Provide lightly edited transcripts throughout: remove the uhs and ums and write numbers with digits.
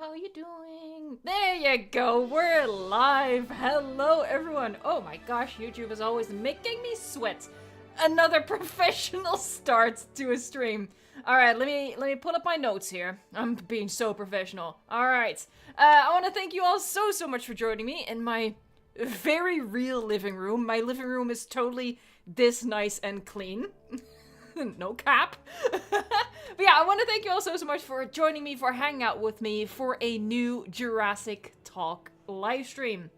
How you doing? There you go, we're live. Hello everyone. Oh my gosh, YouTube is always making me sweat. Another professional start to a stream. Alright, let me pull up my notes here. I'm being so professional. Alright. I want to thank you all so much for joining me in my very real living room. My living room is totally this nice and clean. No cap. But yeah, I want to thank you all so much for joining me, for hanging out with me for a new Jurassic Talk live stream.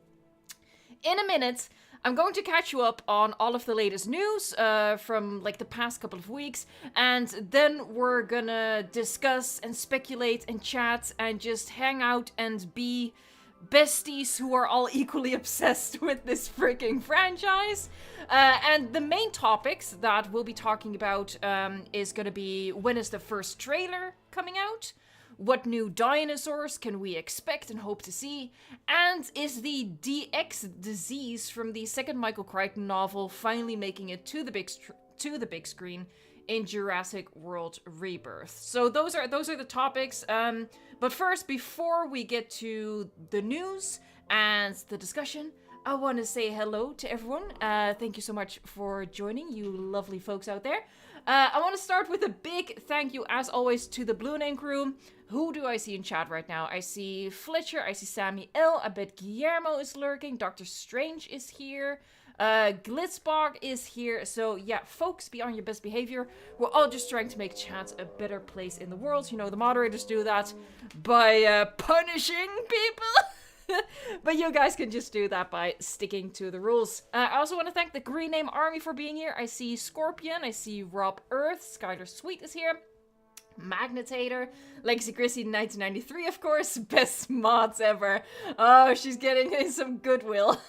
In a minute, I'm going to catch you up on all of the latest news from like the past couple of weeks, and then we're gonna discuss and speculate and chat and just hang out and be besties who are all equally obsessed with this freaking franchise. And the main topics that we'll be talking about is going to be, when is the first trailer coming out? What new dinosaurs can we expect and hope to see? And is the DX disease from the second Michael Crichton novel finally making it to the big screen in Jurassic World Rebirth? So those are the topics. But first, before we get to the news and the discussion, I want to say hello to everyone. Thank you so much for joining, you lovely folks out there. I want to start with a big thank you, as always, to the Blue Name crew. Who do I see in chat right now? I see Fletcher, I see Sammy L, I bet Guillermo is lurking, Dr. Strange is here. Glitzbog is here. So yeah, folks, be on your best behavior. We're all just trying to make chat a better place in the world. You know, the moderators do that by punishing people. But you guys can just do that by sticking to the rules. I also want to thank the Green Name Army for being here. I see Scorpion, I see Rob Earth, Skylar Sweet is here. Magnetator, Legacy Chrissy 1993, of course, best mods ever. Oh, she's getting some goodwill.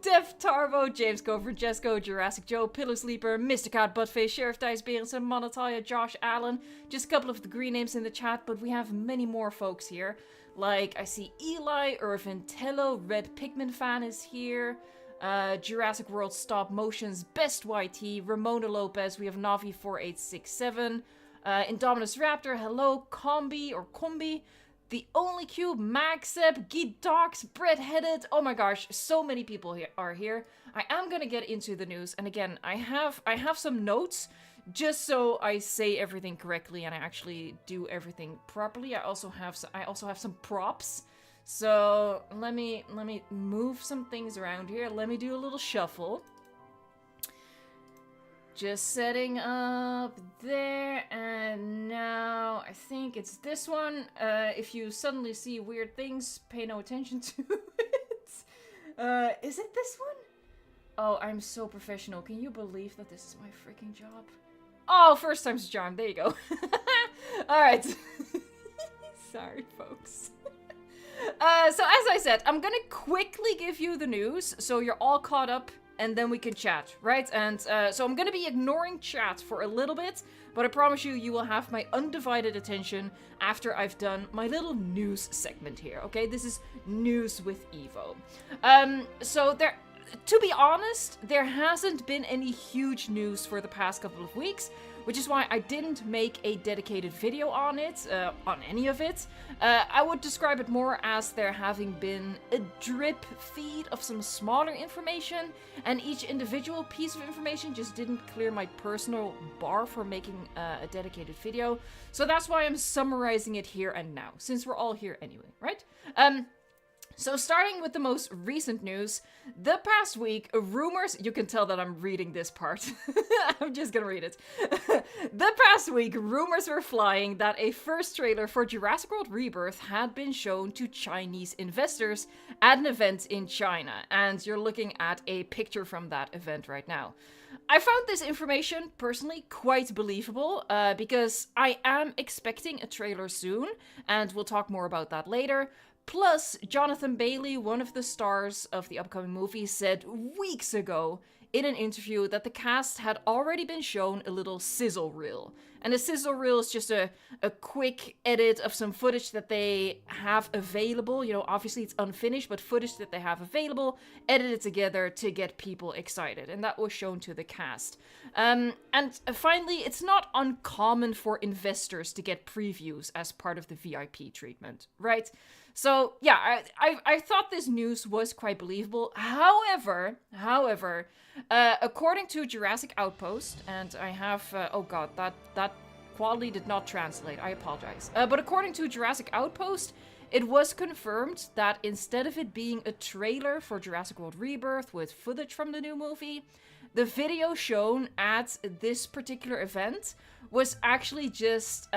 Def Tarbo, James Cover, Jesco, Jurassic Joe, Pillow Sleeper, Mr. Cat, Buttface, Sheriff Dice Berenson, Monatalia, Josh Allen. Just a couple of the green names in the chat, but we have many more folks here. Like, I see Eli, Irvin Tello, Red Pigment Fan is here. Jurassic World Stop Motion's Best YT, Ramona Lopez, we have Navi4867. Indominus Raptor, hello, Combi, The Only Cube, Maxep, Geek Docs, Brett Headed. Oh my gosh, so many people are here. I am gonna get into the news, and again, I have some notes just so I say everything correctly and I actually do everything properly. I also have some props. So let me move some things around here. Let me do a little shuffle. Just setting up there, and now I think it's this one. If you suddenly see weird things, pay no attention to it. Is it this one? Oh, I'm so professional. Can you believe that this is my freaking job? Oh, first time's a charm. There you go. Alright. Sorry, folks. So as I said, I'm gonna quickly give you the news, so you're all caught up, and then we can chat, right? And so I'm gonna be ignoring chat for a little bit, but I promise you, you will have my undivided attention after I've done my little news segment here, okay? This is News with Evo. So to be honest, there hasn't been any huge news for the past couple of weeks, which is why I didn't make a dedicated video on it, on any of it. I would describe it more as there having been a drip feed of some smaller information, and each individual piece of information just didn't clear my personal bar for making a dedicated video. So that's why I'm summarizing it here and now, since we're all here anyway, right? So starting with the most recent news, the past week, rumors, you can tell that I'm reading this part, I'm just gonna read it. The past week, rumors were flying that a first trailer for Jurassic World Rebirth had been shown to Chinese investors at an event in China, and you're looking at a picture from that event right now. I found this information, personally, quite believable, because I am expecting a trailer soon, and we'll talk more about that later. Plus, Jonathan Bailey, one of the stars of the upcoming movie, said weeks ago in an interview that the cast had already been shown a little sizzle reel. And the sizzle reel is just a quick edit of some footage that they have available. You know, obviously it's unfinished, but footage that they have available, edited together to get people excited. And that was shown to the cast. And finally, it's not uncommon for investors to get previews as part of the VIP treatment, right? So yeah, I thought this news was quite believable. However, according to Jurassic Outpost, and I have oh god, that quality did not translate. I apologize. But according to Jurassic Outpost, it was confirmed that instead of it being a trailer for Jurassic World Rebirth with footage from the new movie, the video shown at this particular event was actually just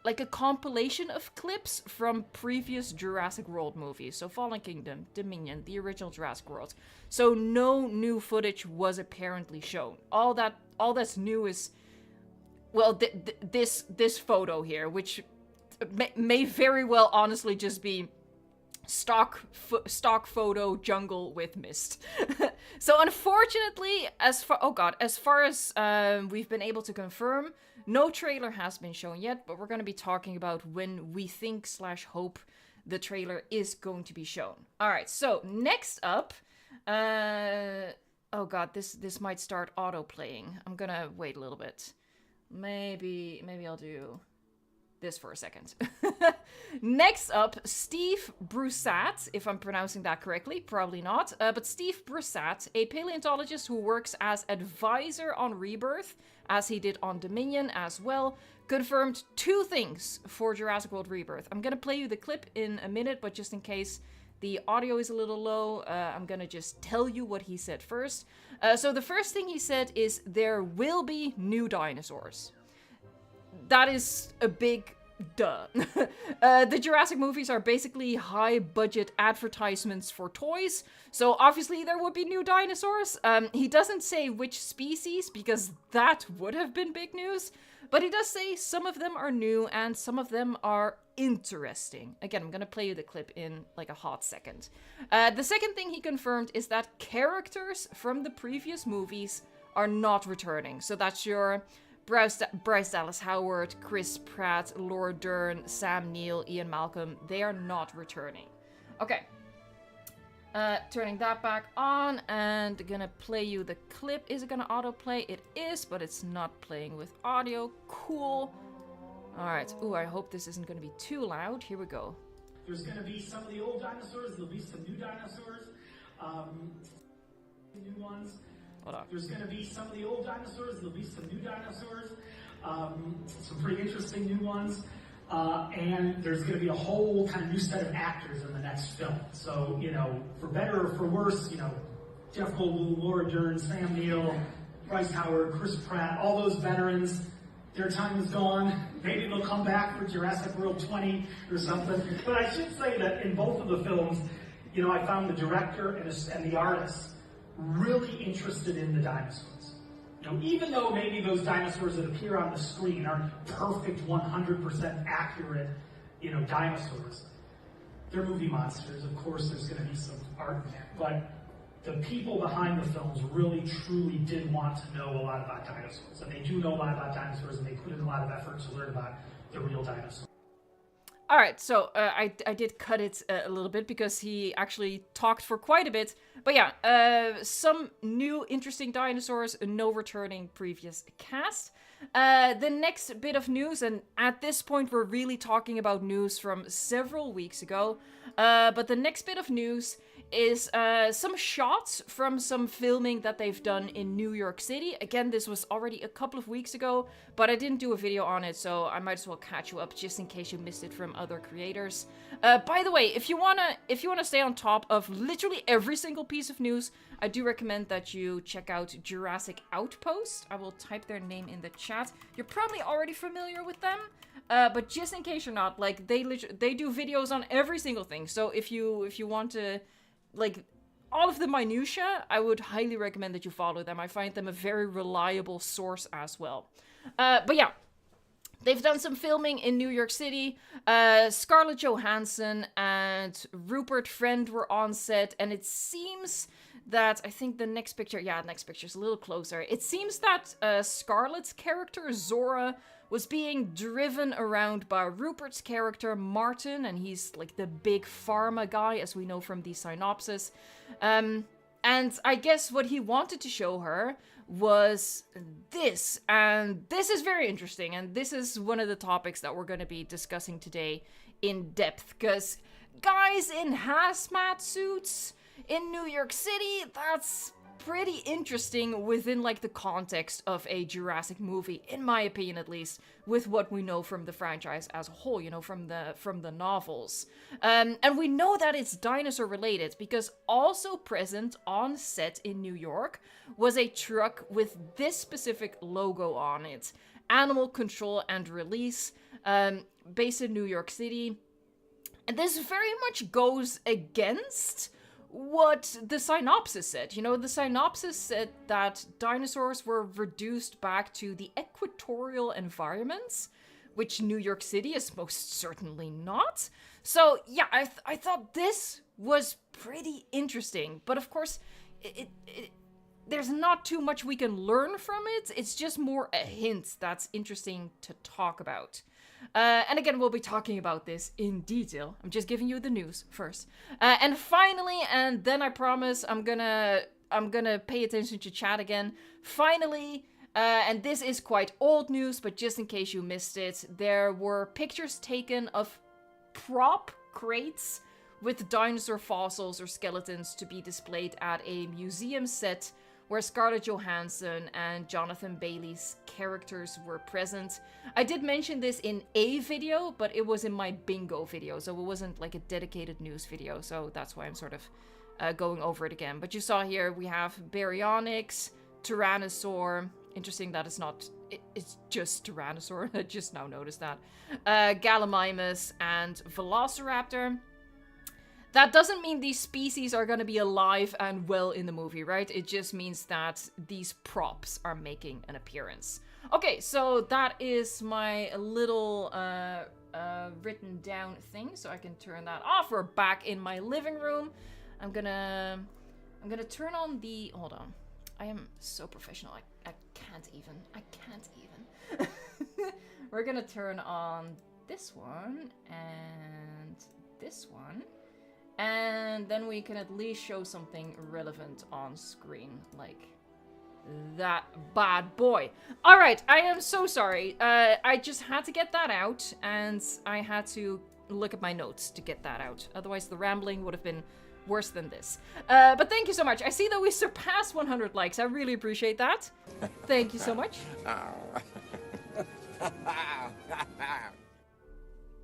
like a compilation of clips from previous Jurassic World movies. So Fallen Kingdom, Dominion, the original Jurassic World. So no new footage was apparently shown. All that's new is, well, this photo here, which may very well honestly just be stock photo jungle with mist. So unfortunately, as far as we've been able to confirm, no trailer has been shown yet, but we're going to be talking about when we think / hope the trailer is going to be shown. All right, so next up, oh god, this might start auto playing. I'm gonna wait a little bit. Maybe I'll do this for a second. Next up, Steve Broussat, if I'm pronouncing that correctly, probably not, but Steve Broussat, a paleontologist who works as advisor on Rebirth, as he did on Dominion as well, confirmed 2 things for Jurassic World Rebirth. I'm gonna play you the clip in a minute, but just in case the audio is a little low, I'm gonna just tell you what he said first. So the first thing he said is there will be new dinosaurs. That is a big duh. The Jurassic movies are basically high-budget advertisements for toys, so obviously there would be new dinosaurs. He doesn't say which species, because that would have been big news, but he does say some of them are new and some of them are interesting. Again, I'm gonna play you the clip in like a hot second. The second thing he confirmed is that characters from the previous movies are not returning. So that's your Bryce Dallas Howard, Chris Pratt, Laura Dern, Sam Neill, Ian Malcolm. They are not returning. Okay. Turning that back on and gonna play you the clip. Is it gonna autoplay? It is, but it's not playing with audio. Cool. Alright. Ooh, I hope this isn't gonna be too loud. Here we go. There's gonna be some of the old dinosaurs. There'll be some new dinosaurs. New ones. Hold on. There's going to be some of the old dinosaurs. There'll be some new dinosaurs. Some pretty interesting new ones. And there's going to be a whole kind of new set of actors in the next film. So, you know, for better or for worse, you know, Jeff Goldblum, Laura Dern, Sam Neill, Bryce Howard, Chris Pratt, all those veterans, their time is gone. Maybe they'll come back for Jurassic World 20 or something. But I should say that in both of the films, you know, I found the director and the artist really interested in the dinosaurs. You know, even though maybe those dinosaurs that appear on the screen aren't perfect, 100% accurate, you know, dinosaurs, they're movie monsters. Of course, there's going to be some art in there, but the people behind the films really, truly did want to know a lot about dinosaurs, and they do know a lot about dinosaurs, and they put in a lot of effort to learn about the real dinosaurs. All right, so I did cut it a little bit because he actually talked for quite a bit. But yeah, some new interesting dinosaurs, no returning previous cast. The next bit of news, and at this point we're really talking about news from several weeks ago, but the next bit of news is some shots from some filming that they've done in New York City. Again, this was already a couple of weeks ago, but I didn't do a video on it, so I might as well catch you up just in case you missed it from other creators. By the way, if you wanna stay on top of literally every single piece of news, I do recommend that you check out Jurassic Outpost. I will type their name in the chat. You're probably already familiar with them, but just in case you're not, like they do videos on every single thing. So if you want to, like, all of the minutiae, I would highly recommend that you follow them. I find them a very reliable source as well. But yeah, they've done some filming in New York City. Scarlett Johansson and Rupert Friend were on set, and it seems that I think the next picture, next picture is a little closer. It seems that Scarlett's character, Zora, was being driven around by Rupert's character, Martin, and he's like the big pharma guy, as we know from the synopsis. And I guess what he wanted to show her was this, and this is very interesting, and this is one of the topics that we're going to be discussing today in depth, because guys in hazmat suits in New York City, that's pretty interesting within like the context of a Jurassic movie, in my opinion at least, with what we know from the franchise as a whole, you know, from the novels. And we know that it's dinosaur related because also present on set in New York was a truck with this specific logo on it. Animal Control and Release, based in New York City. And this very much goes against what the synopsis said. You know, the synopsis said that dinosaurs were reduced back to the equatorial environments, which New York City is most certainly not. So yeah, I thought this was pretty interesting. But of course, there's not too much we can learn from it. It's just more a hint that's interesting to talk about. And again, we'll be talking about this in detail. I'm just giving you the news first. And finally, and then I promise I'm gonna pay attention to chat again. Finally, and this is quite old news, but just in case you missed it, there were pictures taken of prop crates with dinosaur fossils or skeletons to be displayed at a museum set where Scarlett Johansson and Jonathan Bailey's characters were present. I did mention this in a video, but it was in my bingo video, so it wasn't like a dedicated news video, so that's why I'm sort of going over it again. But you saw here, we have Baryonyx, Tyrannosaur. Interesting that it's not, it's just Tyrannosaur, I just now noticed that. Gallimimus and Velociraptor. That doesn't mean these species are going to be alive and well in the movie, right? It just means that these props are making an appearance. Okay, so that is my little written down thing, so I can turn that off. We're back in my living room. I'm gonna turn on the, hold on. I am so professional. I can't even. We're gonna turn on this one and this one. And then we can at least show something relevant on screen, like that bad boy. All right, I am so sorry. I just had to get that out, and I had to look at my notes to get that out. Otherwise, the rambling would have been worse than this. But thank you so much. I see that we surpassed 100 likes. I really appreciate that. Thank you so much.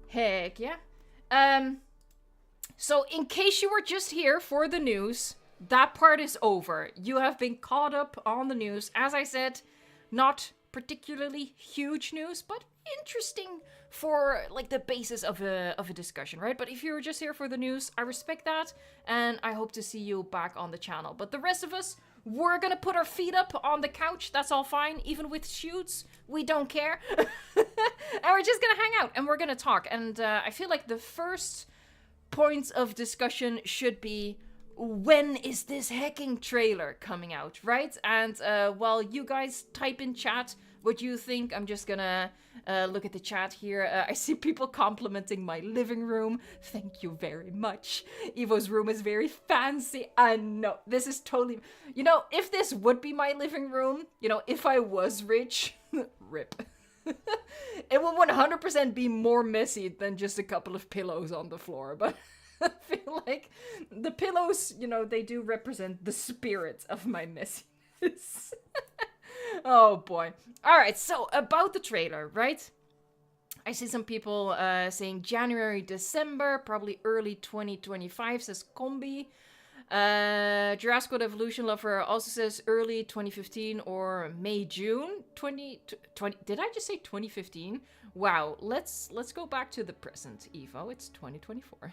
Heck yeah. So, in case you were just here for the news, that part is over. You have been caught up on the news. As I said, not particularly huge news, but interesting for, like, the basis of a discussion, right? But if you were just here for the news, I respect that, and I hope to see you back on the channel. But the rest of us, we're gonna put our feet up on the couch. That's all fine. Even with shoots, we don't care. And we're just gonna hang out, and we're gonna talk. And I feel like the first points of discussion should be, when is this hacking trailer coming out, right? And while you guys type in chat what you think, I'm just gonna look at the chat here. I see people complimenting my living room. Thank you very much. Evo's room is very fancy. I know, this is totally, you know, if this would be my living room, you know, if I was rich, rip. It will 100% be more messy than just a couple of pillows on the floor, but I feel like the pillows, you know, they do represent the spirit of my messiness. Oh boy. Alright, so about the trailer, right? I see some people saying January, December, probably early 2025, says Combi. Jurassic World Evolution Lover also says early 2015 or May, June 2020. Did I just say 2015? Wow, let's go back to the present, Evo. It's 2024.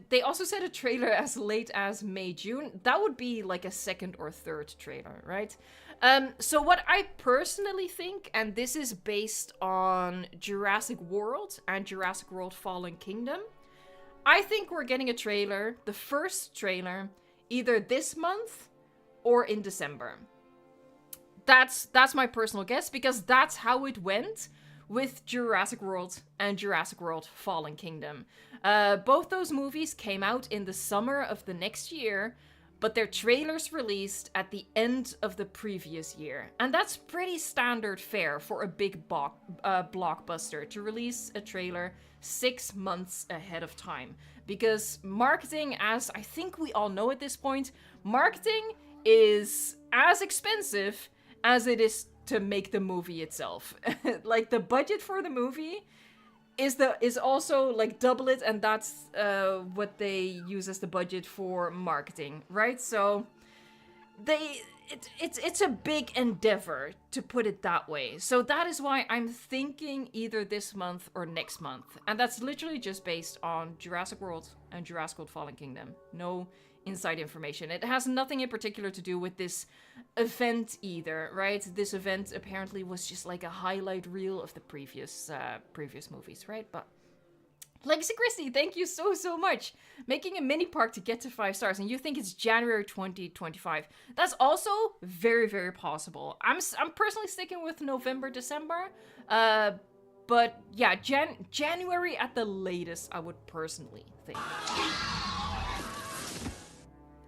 They also said a trailer as late as May, June. That would be like a second or third trailer, right? So what I personally think, and this is based on Jurassic World and Jurassic World Fallen Kingdom, I think we're getting a trailer, the first trailer, either this month or in December. That's my personal guess, because that's how it went with Jurassic World and Jurassic World Fallen Kingdom. Both those movies came out in the summer of the next year, but their trailers released at the end of the previous year. And that's pretty standard fare for a big blockbuster, to release a trailer 6 months ahead of time. Because marketing, as I think we all know at this point, marketing is as expensive as it is to make the movie itself. Like, the budget for the movie is also like double it, and that's what they use as the budget for marketing, right? So it's a big endeavor, to put it that way. So that is why I'm thinking either this month or next month, and that's literally just based on Jurassic World and Jurassic World Fallen Kingdom. No inside information. It has nothing in particular to do with this event either, right? This event apparently was just like a highlight reel of the previous movies, right? But Legacy Christie, thank you so much. Making a mini park to get to 5 stars, and you think it's January 2025. That's also very, very possible. I'm personally sticking with November, December. But yeah, January at the latest, I would personally think.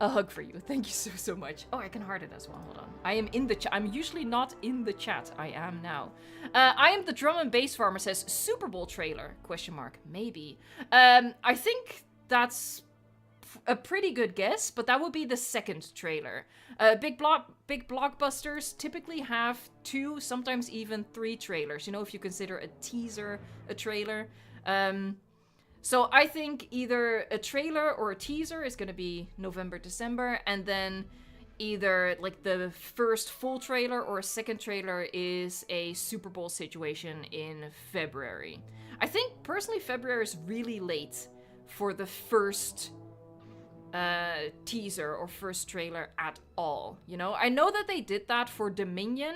A hug for you. Thank you so much. Oh, I can heart it as well. Hold on. I am in the chat. I'm usually not in the chat. I am now. I am the drum and bass farmer, says Super Bowl trailer, question mark. Maybe. I think that's a pretty good guess, but that would be the second trailer. Big blockbusters typically have 2, sometimes even 3 trailers. You know, if you consider a teaser a trailer. So I think either a trailer or a teaser is going to be November, December, and then either like the first full trailer or a second trailer is a Super Bowl situation in February. I think personally February is really late for the first teaser or first trailer at all. You know, I know that they did that for Dominion,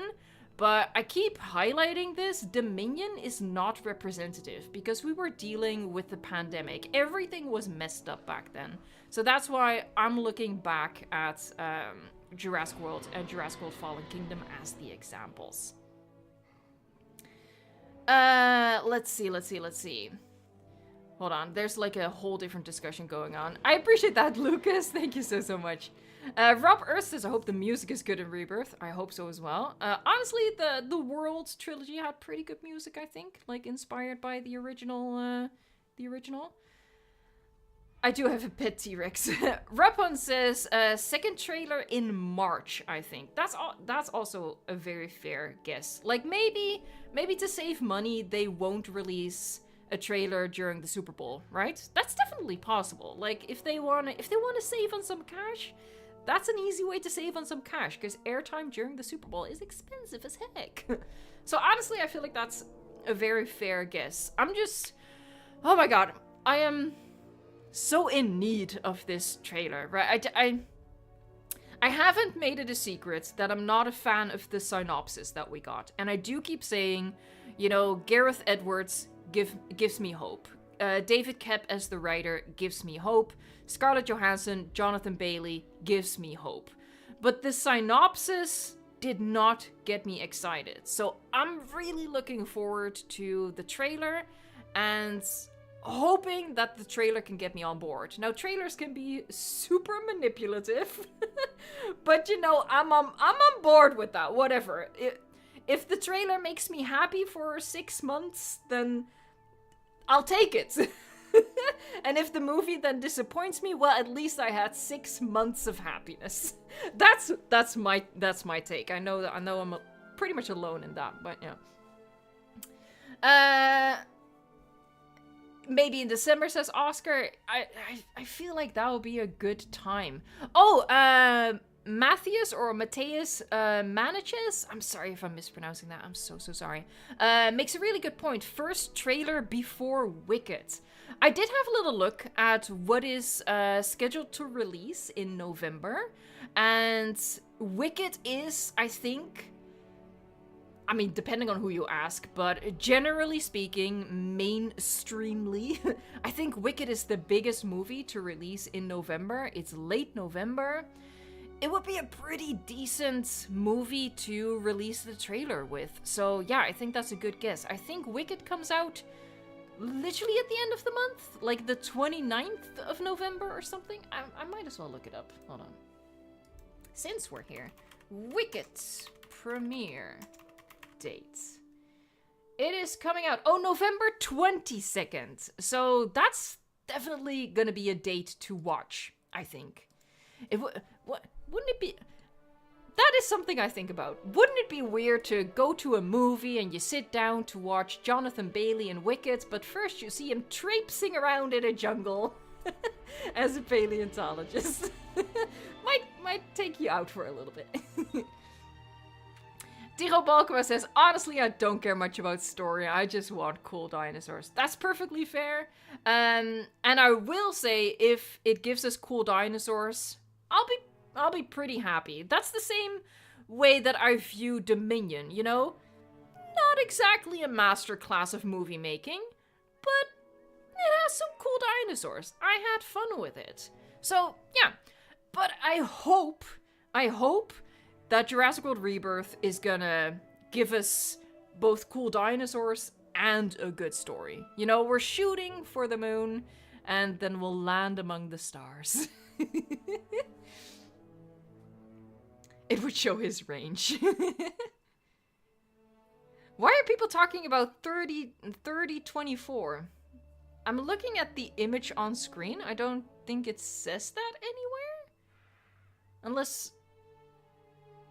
but I keep highlighting this. Dominion is not representative because we were dealing with the pandemic. Everything was messed up back then. So that's why I'm looking back at Jurassic World and Jurassic World Fallen Kingdom as the examples. Let's see. Hold on, there's like a whole different discussion going on. I appreciate that, Lucas. Thank you so much. Rob Earth says, I hope the music is good in Rebirth. I hope so as well. Honestly, the World trilogy had pretty good music, I think. Like, inspired by the original, I do have a pet T-Rex. Rapon says, second trailer in March, I think. That's also a very fair guess. Like, maybe to save money, they won't release a trailer during the Super Bowl, right? That's definitely possible. Like, if they want to save on some cash, that's an easy way to save on some cash, because airtime during the Super Bowl is expensive as heck. So honestly, I feel like that's a very fair guess. Oh my god, I am so in need of this trailer, right? I haven't made it a secret that I'm not a fan of the synopsis that we got, and I do keep saying, you know, Gareth Edwards gives me hope. David Koepp as the writer gives me hope. Scarlett Johansson, Jonathan Bailey gives me hope. But the synopsis did not get me excited. So I'm really looking forward to the trailer and hoping that the trailer can get me on board. Now, trailers can be super manipulative, but you know, I'm on board with that, whatever. If the trailer makes me happy for 6 months, then I'll take it. And if the movie then disappoints me, well, at least I had 6 months of happiness. That's my take. I know I'm pretty much alone in that, but yeah. Maybe in December, says Oscar. I feel like that would be a good time. Oh, Matthias or Mateus Maniches, I'm sorry if I'm mispronouncing that, I'm so sorry, makes a really good point. First trailer before Wicked. I did have a little look at what is scheduled to release in November, and Wicked is, I think, I mean, depending on who you ask, but generally speaking, mainstreamly, I think Wicked is the biggest movie to release in November. It's late November. It would be a pretty decent movie to release the trailer with. So yeah, I think that's a good guess. I think Wicked comes out literally at the end of the month, like the 29th of November or something. I might as well look it up. Hold on. Since we're here, Wicked premiere date. It is coming out, November 22nd. So that's definitely gonna be a date to watch, I think. Wouldn't it be... That is something I think about. Wouldn't it be weird to go to a movie and you sit down to watch Jonathan Bailey in Wicked, but first you see him traipsing around in a jungle as a paleontologist? might take you out for a little bit. Tiro Balkova says, honestly, I don't care much about story. I just want cool dinosaurs. That's perfectly fair. And I will say, if it gives us cool dinosaurs, I'll be pretty happy. That's the same way that I view Dominion, you know? Not exactly a masterclass of movie making, but it has some cool dinosaurs. I had fun with it. So, yeah. But I hope that Jurassic World Rebirth is gonna give us both cool dinosaurs and a good story. You know, we're shooting for the moon, and then we'll land among the stars. It would show his range. Why are people talking about 3024? I'm looking at the image on screen. I don't think it says that anywhere. Unless...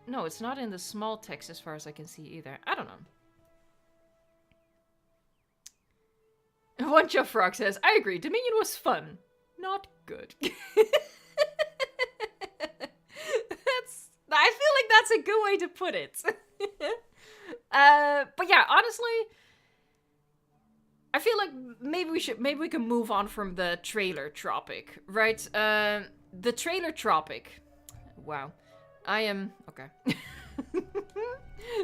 No, it's not in the small text as far as I can see either. I don't know. One Jeff Frog says, I agree, Dominion was fun. Not good. I feel like that's a good way to put it. But yeah, honestly, I feel like maybe we can move on from the trailer tropic, right? The trailer tropic. Wow. Okay.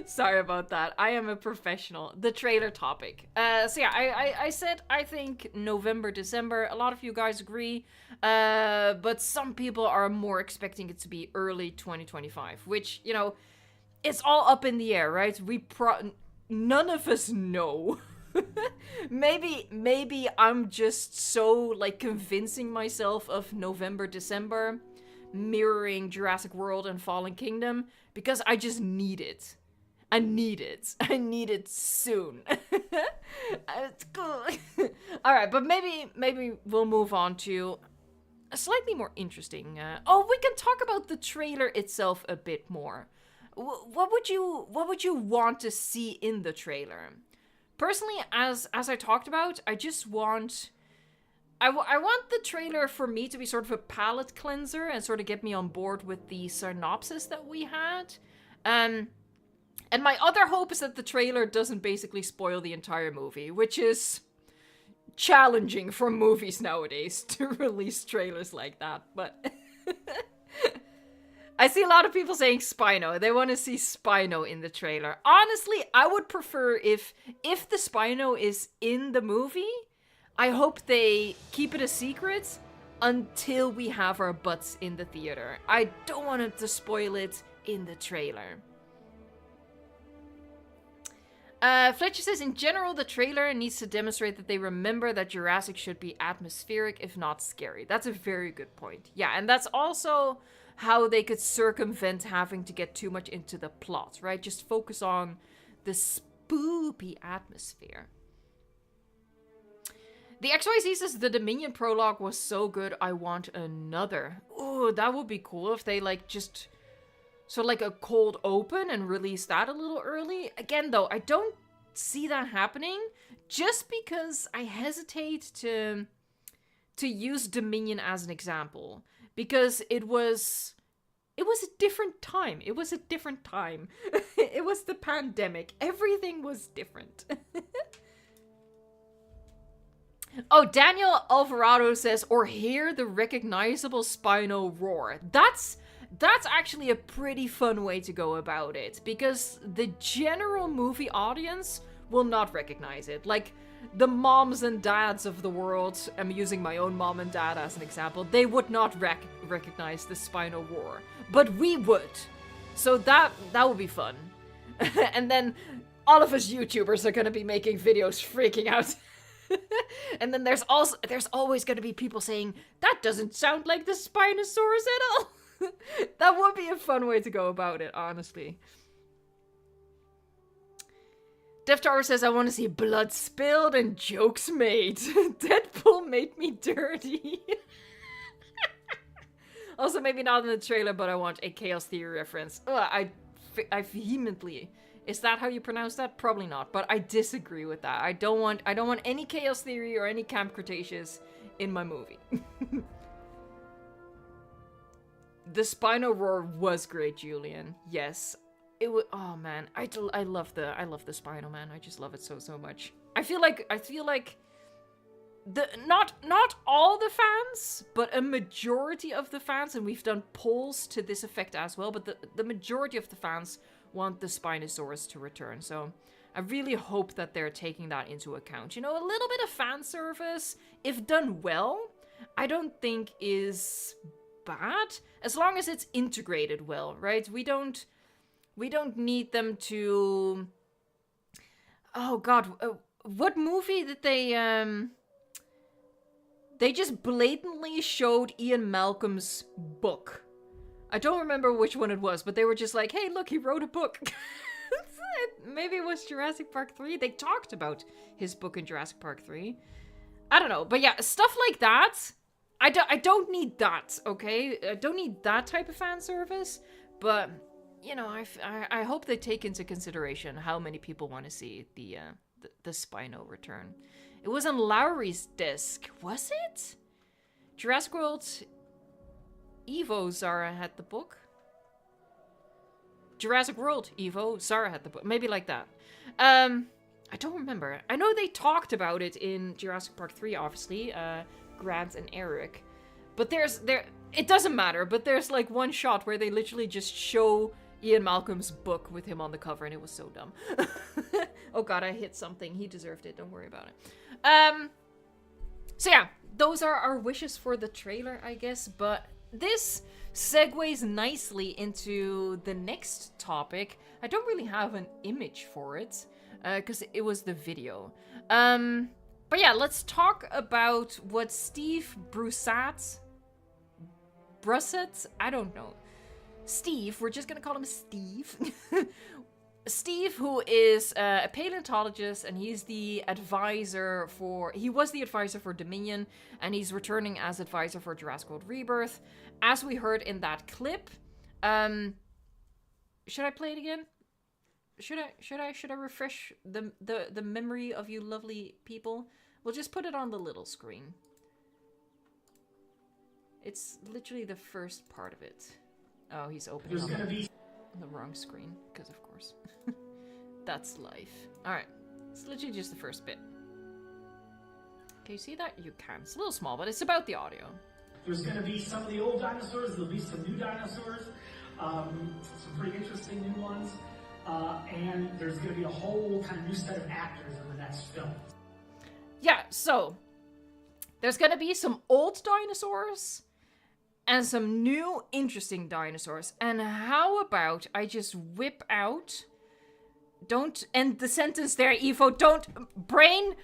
Sorry about that. I am a professional. The trailer topic. So yeah, I said I think November, December. A lot of you guys agree. But some people are more expecting it to be early 2025, which, you know, it's all up in the air, right? None of us know. Maybe I'm just so, like, convincing myself of November, December, mirroring Jurassic World and Fallen Kingdom, because I just need it. I need it. I need it soon. It's cool. Alright, but maybe we'll move on to a slightly more interesting... we can talk about the trailer itself a bit more. What would you want to see in the trailer? Personally, as I talked about, I just want... I want the trailer for me to be sort of a palate cleanser and sort of get me on board with the synopsis that we had. And my other hope is that the trailer doesn't basically spoil the entire movie, which is challenging for movies nowadays to release trailers like that, but... I see a lot of people saying Spino. They want to see Spino in the trailer. Honestly, I would prefer if the Spino is in the movie... I hope they keep it a secret until we have our butts in the theater. I don't want them to spoil it in the trailer. Fletcher says, in general, the trailer needs to demonstrate that they remember that Jurassic should be atmospheric, if not scary. That's a very good point. Yeah, and that's also how they could circumvent having to get too much into the plot, right? Just focus on the spoopy atmosphere. The XYZ says the Dominion prologue was so good, I want another. Ooh, that would be cool if they, like, just... So, like, a cold open and release that a little early. Again, though, I don't see that happening. Just because I hesitate to use Dominion as an example. Because it was a different time. It was a different time. It was the pandemic. Everything was different. Oh, Daniel Alvarado says, or hear the recognizable Spino roar. That's That's actually a pretty fun way to go about it, because the general movie audience will not recognize it. Like, the moms and dads of the world, I'm using my own mom and dad as an example, they would not recognize the Spino War. But we would. So that would be fun. And then all of us YouTubers are gonna be making videos freaking out. And then there's always gonna be people saying, that doesn't sound like the Spinosaurus at all. That would be a fun way to go about it, honestly. Dev Tower says, I want to see blood spilled and jokes made. Deadpool made me dirty. Also, maybe not in the trailer, but I want a Chaos Theory reference. Ugh, I vehemently... Is that how you pronounce that? Probably not, but I disagree with that. I don't want any Chaos Theory or any Camp Cretaceous in my movie. The Spino Roar was great, Julian. Yes. It was, oh man, I love the Spino, man. I just love it so much. I feel like not all the fans, but a majority of the fans, and we've done polls to this effect as well, but the majority of the fans want the Spinosaurus to return. So I really hope that they're taking that into account. You know, a little bit of fan service, if done well, I don't think is bad, as long as it's integrated well, right? We don't need them to... Oh god, what movie did they just blatantly showed Ian Malcolm's book. I don't remember which one it was, but they were just like, hey, look, he wrote a book. Maybe it was Jurassic Park 3. They talked about his book in Jurassic Park 3. I don't know, but yeah, stuff like that, I don't need that, okay? I don't need that type of fan service, but, you know, I hope they take into consideration how many people want to see the Spino return. It was on Lowry's disc, was it? Jurassic World Evo Zara had the book. Jurassic World Evo Zara had the book. Maybe like that. I don't remember. I know they talked about it in Jurassic Park 3, obviously. Grant and Eric. But it doesn't matter, but there's like one shot where they literally just show Ian Malcolm's book with him on the cover, and it was so dumb. Oh god, I hit something. He deserved it. Don't worry about it. So yeah, those are our wishes for the trailer, I guess. But this segues nicely into the next topic. I don't really have an image for it, because it was the video. But yeah, let's talk about what Steve Brusat, I don't know. Steve, we're just gonna call him Steve. Steve, who is a paleontologist, and he's the advisor he was the advisor for Dominion, and he's returning as advisor for Jurassic World Rebirth. As we heard in that clip, should I play it again? Should I refresh the memory of you lovely people? We'll just put it on the little screen. It's literally the first part of it. Oh, he's opening up the wrong screen, because of course. That's life. Alright, it's literally just the first bit. Can you see that? You can. It's a little small, but it's about the audio. There's going to be some of the old dinosaurs, there'll be some new dinosaurs, some pretty interesting new ones, and there's going to be a whole kind of new set of actors in the next film. Yeah, so there's going to be some old dinosaurs and some new interesting dinosaurs. And how about I just whip out... Don't end the sentence there, Evo. Don't... Brain,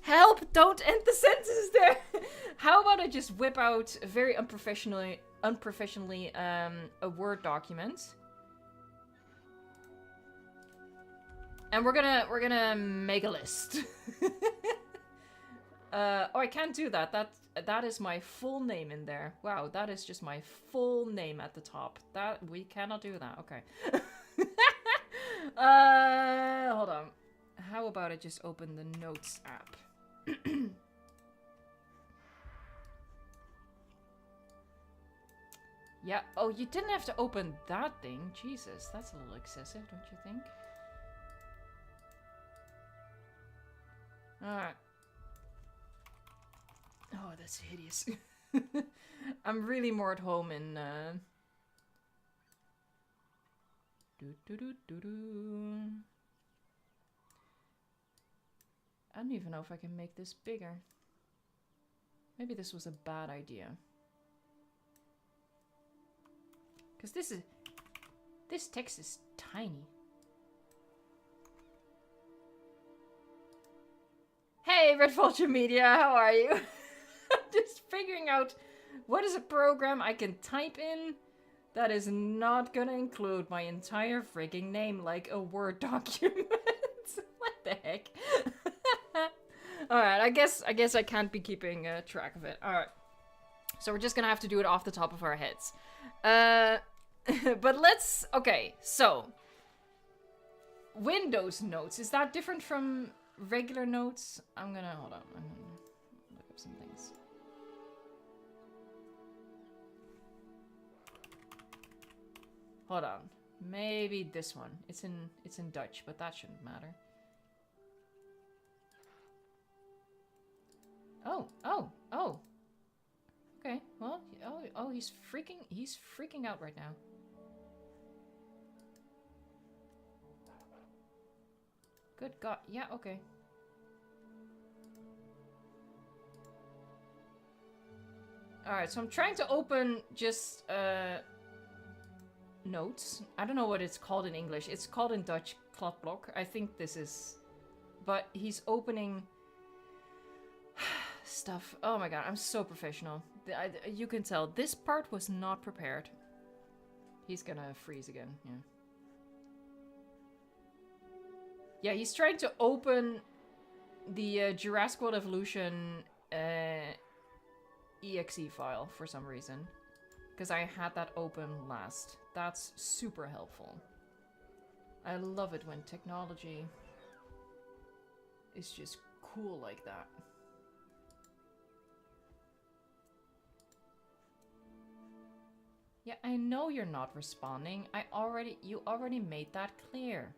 help! Don't end the sentence there. How about I just whip out very unprofessionally a Word document. And we're gonna make a list. Oh, I can't do that. That is my full name in there. Wow, that is just my full name at the top. We cannot do that. Okay. Hold on. How about I just open the Notes app? Yeah. Oh, you didn't have to open that thing. Jesus, that's a little excessive, don't you think? Alright. Oh, that's hideous. I'm really more at home in I don't even know if I can make this bigger. Maybe this was a bad idea. Because this text is tiny. Hey, Red Vulture Media, how are you? I'm just figuring out what is a program I can type in that is not gonna include my entire freaking name like a Word document. What the heck? Alright, I guess I can't be keeping track of it. Alright. So we're just gonna have to do it off the top of our heads. But let's... Okay, so... Windows notes. Is that different from regular notes? Hold on. I'm gonna look up some things. Hold on. Maybe this one. It's in Dutch, but that shouldn't matter. Oh. Okay, well, he's freaking out right now. Good God, yeah, okay. Alright, so I'm trying to open just, notes. I don't know what it's called in English. It's called in Dutch kladblok. I think this is... But he's opening... stuff. Oh my god, I'm so professional. You can tell this part was not prepared. He's gonna freeze again, yeah. Yeah, he's trying to open the Jurassic World Evolution exe file for some reason. Because I had that open last. That's super helpful. I love it when technology is just cool like that. Yeah, I know you're not responding. You already made that clear.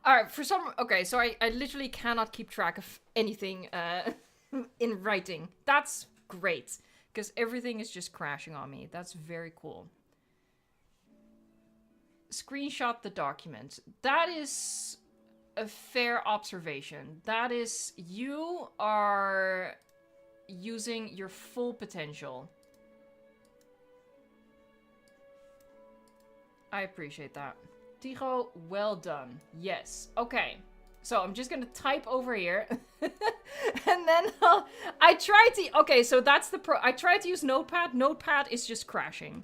Alright, okay, so I literally cannot keep track of anything in writing. That's great, because everything is just crashing on me. That's very cool. Screenshot the document. That is a fair observation. That is, you are using your full potential. I appreciate that. Tigo, well done. Yes. Okay. So I'm just gonna type over here. And then I tried to... Okay, so that's the I tried to use Notepad. Notepad is just crashing.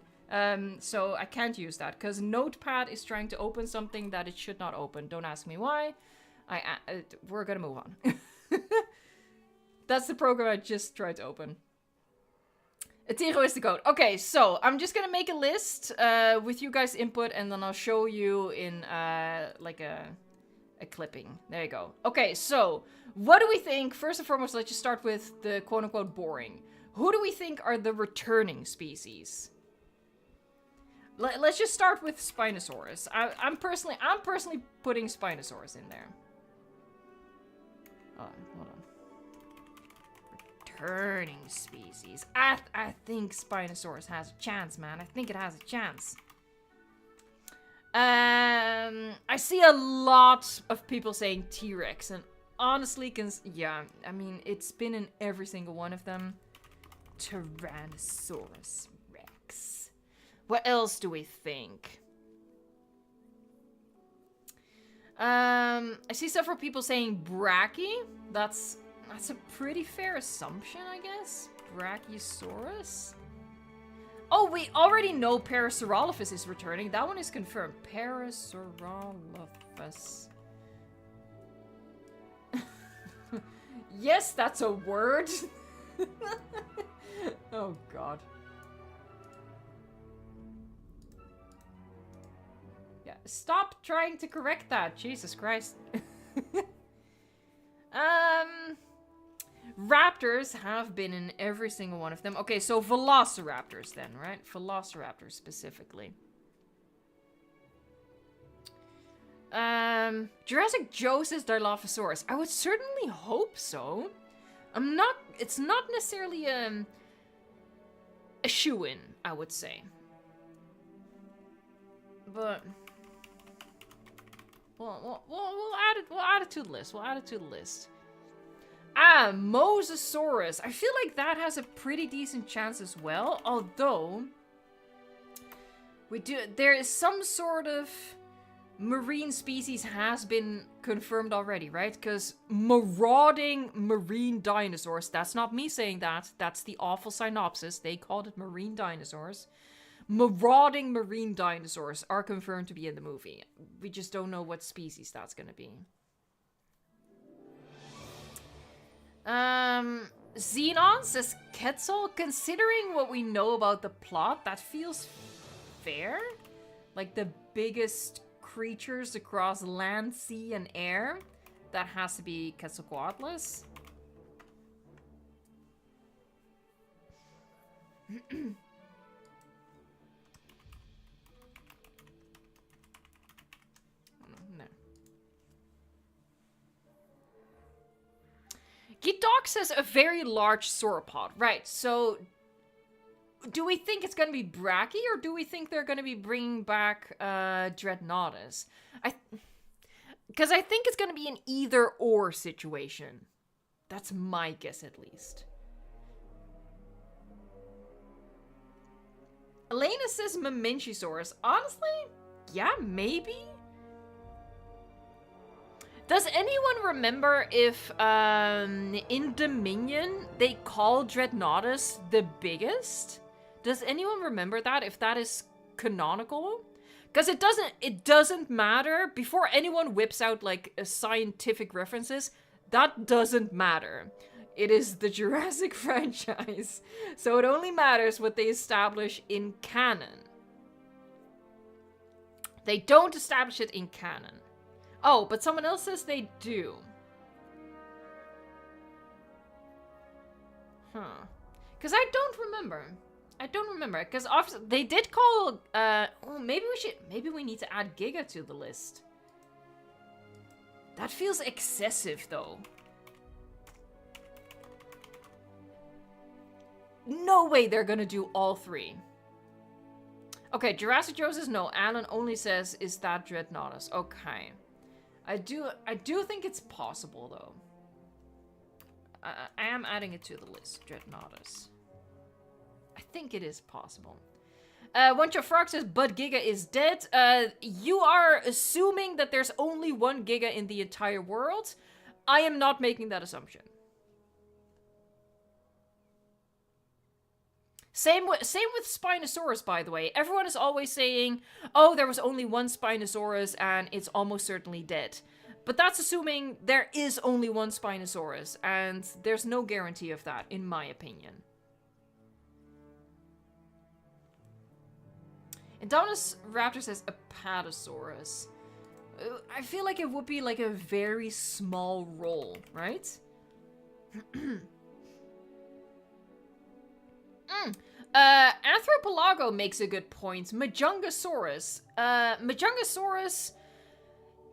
So I can't use that because Notepad is trying to open something that it should not open. Don't ask me why. We're gonna move on. That's the program I just tried to open. Tigo is the code. Okay, so I'm just gonna make a list with you guys' input, and then I'll show you in like a clipping. There you go. Okay, so what do we think? First and foremost, let's just start with the quote-unquote boring. Who do we think are the returning species? Let's just start with Spinosaurus. I'm personally putting Spinosaurus in there. Hold on. Returning species. I think Spinosaurus has a chance, man. I think it has a chance. I see a lot of people saying T-Rex, and honestly, yeah, I mean, it's been in every single one of them. Tyrannosaurus Rex. What else do we think? I see several people saying Brachy. That's a pretty fair assumption, I guess. Brachiosaurus? Oh, we already know Parasaurolophus is returning. That one is confirmed. Parasaurolophus. Yes, that's a word. Oh, God. Yeah, stop trying to correct that. Jesus Christ. Raptors have been in every single one of them. Okay, so Velociraptors then, right? Velociraptors specifically. Jurassic Joe says Dilophosaurus. I would certainly hope so. It's not necessarily a shoo-in, I would say. But we'll add it to the list. We'll add it to the list. Ah, Mosasaurus. I feel like that has a pretty decent chance as well. Although there is some sort of marine species has been confirmed already, right? Because marauding marine dinosaurs, that's not me saying that, that's the awful synopsis, they called it marine dinosaurs. Marauding marine dinosaurs are confirmed to be in the movie. We just don't know what species that's gonna be. Xenon says Quetzal, considering what we know about the plot, that feels fair. Like the biggest creatures across land, sea, and air. That has to be Quetzalcoatlus. No. Gidok says a very large sauropod. Right, so do we think it's going to be Brachy, or do we think they're going to be bringing back Dreadnoughtus? Because I think it's going to be an either-or situation. That's my guess, at least. Elena says Mamenchisaurus. Honestly, yeah, maybe? Does anyone remember if in Dominion they call Dreadnoughtus the biggest? Does anyone remember that, if that is canonical? Because it doesn't matter. Before anyone whips out like scientific references, that doesn't matter. It is the Jurassic franchise. So it only matters what they establish in canon. They don't establish it in canon. Oh, but someone else says they do. Huh. Because I don't remember. Because they did call, maybe we need to add Giga to the list. That feels excessive, though. No way they're gonna do all three. Okay, Jurassic Joe says no. Alan only says, is that Dreadnoughtus? Okay. I do think it's possible, though. I am adding it to the list, Dreadnoughtus. I think it is possible. Once your frog says Bud Giga is dead. You are assuming that there's only one Giga in the entire world. I am not making that assumption. Same with Spinosaurus, by the way. Everyone is always saying, oh, there was only one Spinosaurus and it's almost certainly dead. But that's assuming there is only one Spinosaurus, and there's no guarantee of that, in my opinion. Adonis Raptor says Apatosaurus. I feel like it would be like a very small role, right? Anthropolago makes a good point. Majungasaurus. Majungasaurus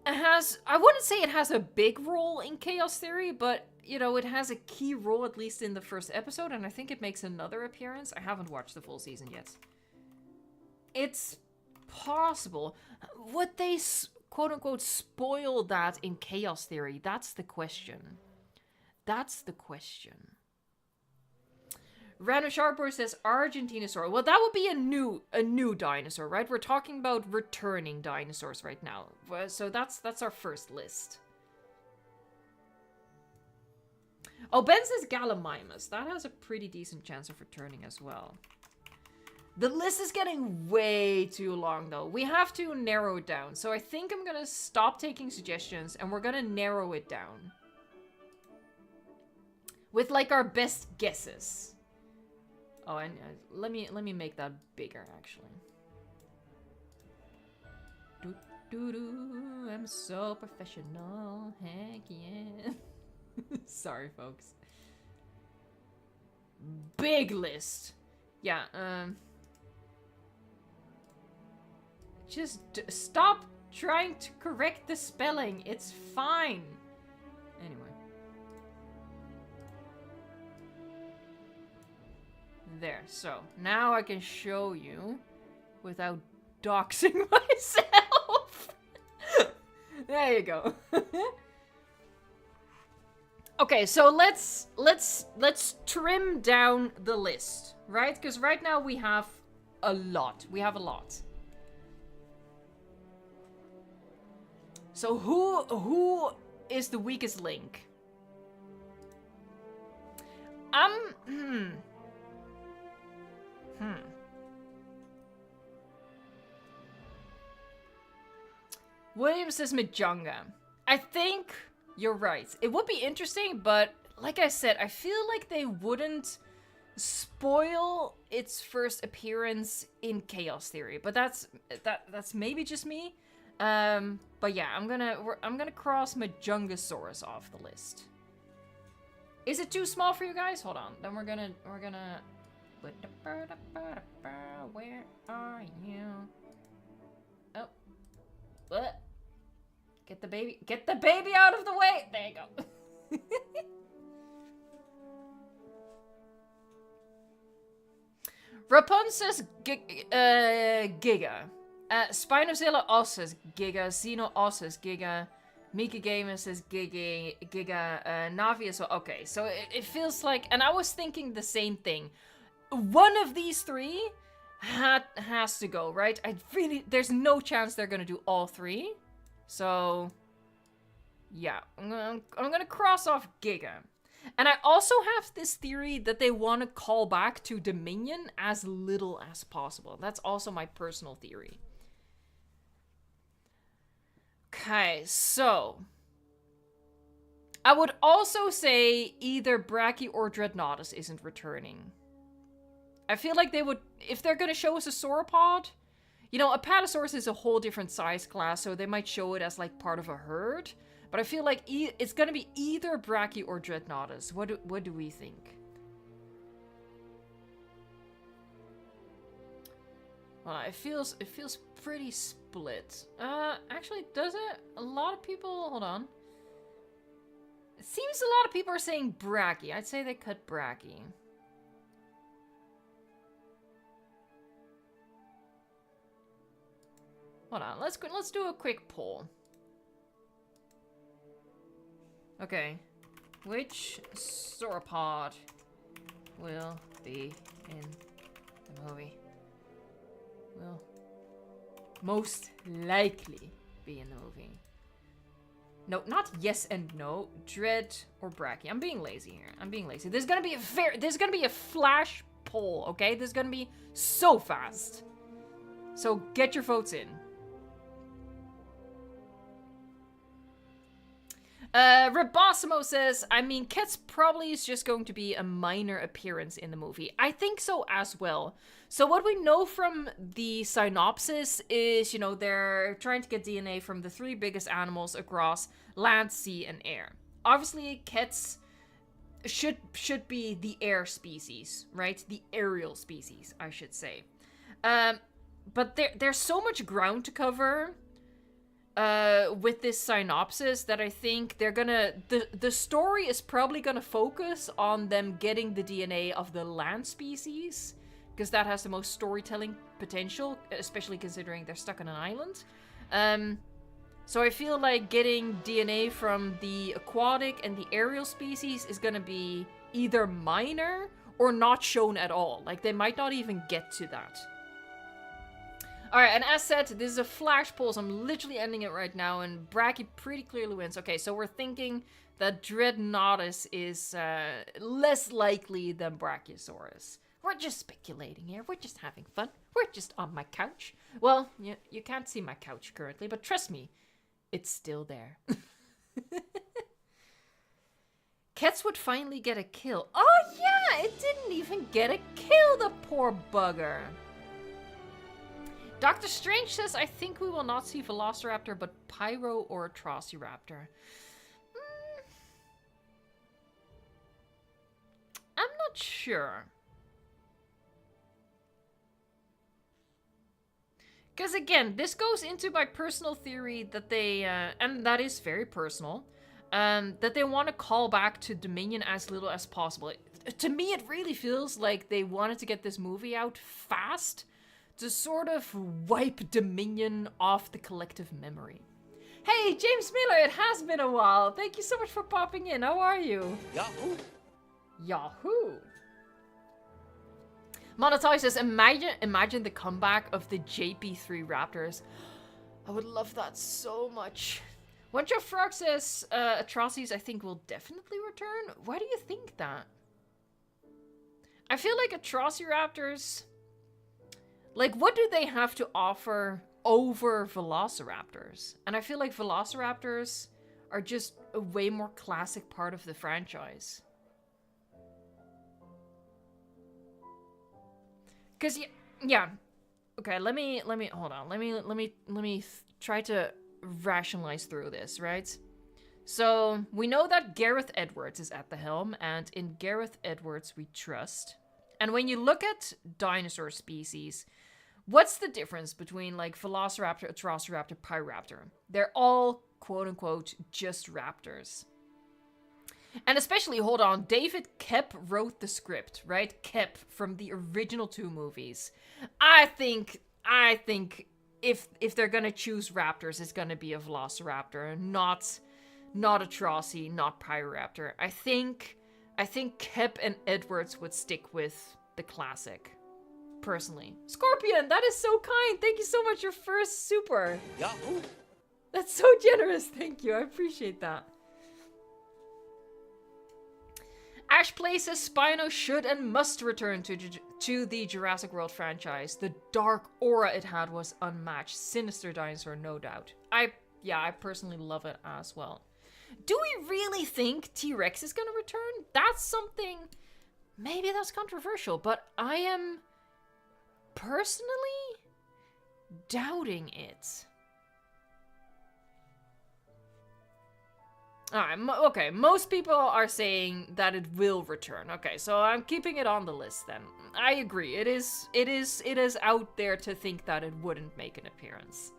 has... I wouldn't say it has a big role in Chaos Theory, but, you know, it has a key role, at least in the first episode, and I think it makes another appearance. I haven't watched the full season yet. It's possible. Would they, quote-unquote, spoil that in Chaos Theory? That's the question. That's the question. Random Sharpboy says Argentinosaur. Well, that would be a new dinosaur, right? We're talking about returning dinosaurs right now. So that's our first list. Oh, Ben says Gallimimus. That has a pretty decent chance of returning as well. The list is getting way too long, though. We have to narrow it down. So I think I'm going to stop taking suggestions, and we're going to narrow it down. With, like, our best guesses. Oh, and let me make that bigger, actually. I'm so professional. Heck yeah. Sorry, folks. Big list. Yeah, just stop trying to correct the spelling. It's fine. Anyway. There. So, now I can show you without doxing myself. There you go. Okay, so let's trim down the list, right? Because right now we have a lot. We have a lot. So who is the weakest link? William says Majunga. I think you're right. It would be interesting, but like I said, I feel like they wouldn't spoil its first appearance in Chaos Theory. But that's maybe just me. But yeah, I'm gonna cross Majungasaurus off the list. Is it too small for you guys? Hold on. Then we're gonna. Where are you? Oh. What? Get the baby out of the way! There you go. Rapun says Giga. Spinozilla osses Giga. Xeno osses Giga. Mika Gamer says Giga. Navi as well. Okay, so it feels like... And I was thinking the same thing. One of these three has to go, right? There's no chance they're gonna do all three. So, yeah, I'm gonna cross off Giga. And I also have this theory that they want to call back to Dominion as little as possible. That's also my personal theory. Okay, so... I would also say either Brachy or Dreadnoughtus isn't returning. I feel like they would... If they're gonna show us a sauropod... You know, Apatosaurus is a whole different size class, so they might show it as, like, part of a herd. But I feel like it's gonna be either Brachy or Dreadnoughtus. What do we think? Well, it feels pretty split. Actually, does it? A lot of people... Hold on. It seems a lot of people are saying Brachy. I'd say they cut Brachy. Hold on, let's do a quick poll. Okay, which sauropod will be in the movie? Will most likely be in the movie. No, not yes and no. Dread or Brachy. I'm being lazy here. I'm being lazy. There's gonna be a flash poll. Okay, there's gonna be so fast. So get your votes in. Rebosimo says, I mean, Ket's probably is just going to be a minor appearance in the movie. I think so as well. So what we know from the synopsis is, you know, they're trying to get DNA from the 3 biggest animals across land, sea, and air. Obviously, Ket's should be the air species, right? The aerial species, I should say. But there's so much ground to cover with this synopsis that I think they're gonna... The story is probably gonna focus on them getting the DNA of the land species, because that has the most storytelling potential, especially considering they're stuck on an island. So I feel like getting DNA from the aquatic and the aerial species is gonna be either minor or not shown at all. Like, they might not even get to that. Alright, and as said, this is a flash poll, so I'm literally ending it right now, and Brachy pretty clearly wins. Okay, so we're thinking that Dreadnoughtus is less likely than Brachiosaurus. We're just speculating here. We're just having fun. We're just on my couch. Well, you can't see my couch currently, but trust me, it's still there. Kets would finally get a kill. Oh yeah, it didn't even get a kill, the poor bugger. Dr. Strange says, I think we will not see Velociraptor, but Pyro or Atrociraptor. I'm not sure. Because again, this goes into my personal theory that they, and that is very personal, that they want to call back to Dominion as little as possible. To me, it really feels like they wanted to get this movie out fast to sort of wipe Dominion off the collective memory. Hey, James Miller, it has been a while. Thank you so much for popping in. How are you? Yahoo! Yahoo! Monotai says, imagine the comeback of the JP3 Raptors. I would love that so much. One Joe Frog says, Atrocities I think will definitely return. Why do you think that? I feel like Atrociraptors, like, what do they have to offer over Velociraptors? And I feel like Velociraptors are just a way more classic part of the franchise. Cause yeah. Okay, let me hold on. Let me try to rationalize through this, right? So we know that Gareth Edwards is at the helm, and in Gareth Edwards we trust. And when you look at dinosaur species, what's the difference between like Velociraptor, Atrociraptor, Pyroraptor? They're all quote unquote just raptors. And especially, hold on, David Koepp wrote the script, right? Koepp from the original 2 movies. I think if they're gonna choose raptors, it's gonna be a Velociraptor, not Atroci, not Pyroraptor. I think Koepp and Edwards would stick with the classic, personally. Scorpion, that is so kind. Thank you so much. Your first super. Yahoo! That's so generous. Thank you. I appreciate that. Ash places Spino should and must return to the Jurassic World franchise. The dark aura it had was unmatched. Sinister dinosaur, no doubt. I personally love it as well. Do we really think T-Rex is gonna return? That's something... Maybe that's controversial, but I am personally doubting it. Alright, okay, most people are saying that it will return. Okay, so I'm keeping it on the list then. I agree, it is out there to think that it wouldn't make an appearance.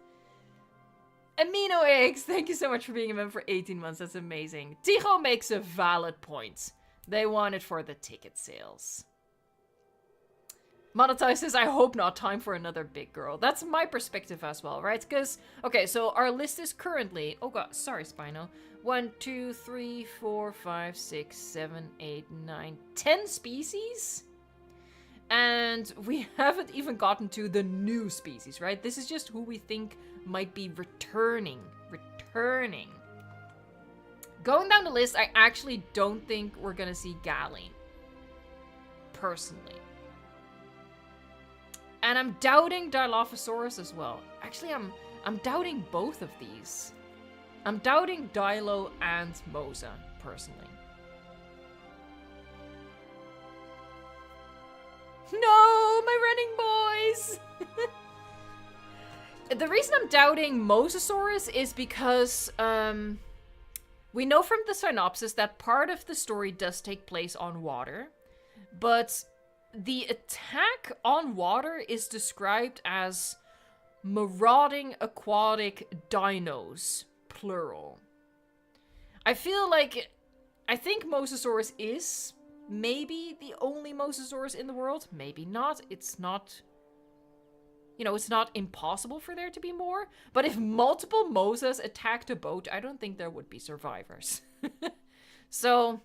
Amino Eggs, thank you so much for being a member for 18 months, that's amazing. Tijo makes a valid point. They want it for the ticket sales. Monotai says, I hope not, time for another big girl. That's my perspective as well, right? Because, okay, so our list is currently... Oh god, sorry, Spino. 1, 2, 3, 4, 5, 6, 7, 8, 9, 10 species? And we haven't even gotten to the new species, right? This is just who we think might be returning. Going down the list, I actually don't think we're gonna see Galeen. Personally. And I'm doubting Dilophosaurus as well. Actually, I'm doubting both of these. I'm doubting Dilo and Mosa, personally. No, my running boys! The reason I'm doubting Mosasaurus is because, we know from the synopsis that part of the story does take place on water, but the attack on water is described as marauding aquatic dinos, plural. I think Mosasaurus is maybe the only Mosasaurus in the world. Maybe not. It's not, it's not impossible for there to be more. But if multiple Mosas attacked a boat, I don't think there would be survivors. So,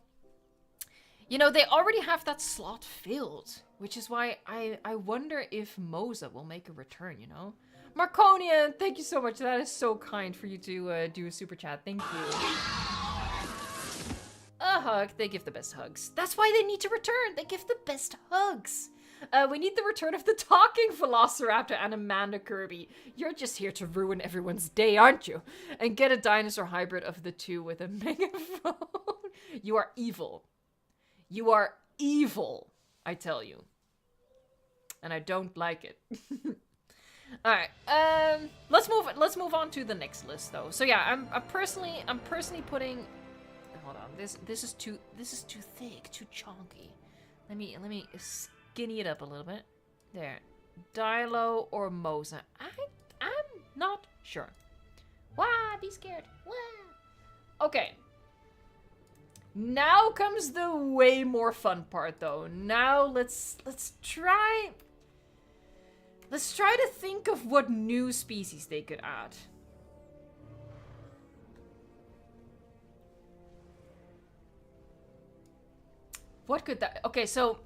they already have that slot filled, which is why I wonder if Mosa will make a return, Marconian, thank you so much. That is so kind for you to do a super chat. Thank you. A hug. They give the best hugs. That's why they need to return. They give the best hugs. We need the return of the talking Velociraptor and Amanda Kirby. You're just here to ruin everyone's day, aren't you? And get a dinosaur hybrid of the two with a megaphone. You are evil. You are evil, I tell you. And I don't like it. Alright, let's move on to the next list though. So yeah, I'm personally putting, hold on, this is too thick, too chunky. Let me skinny it up a little bit. There. Dilo or Mosa. I'm not sure. Wah, be scared. Wah. Okay. Now comes the way more fun part, though. Now let's try to think of what new species they could add. What could that... Okay, so...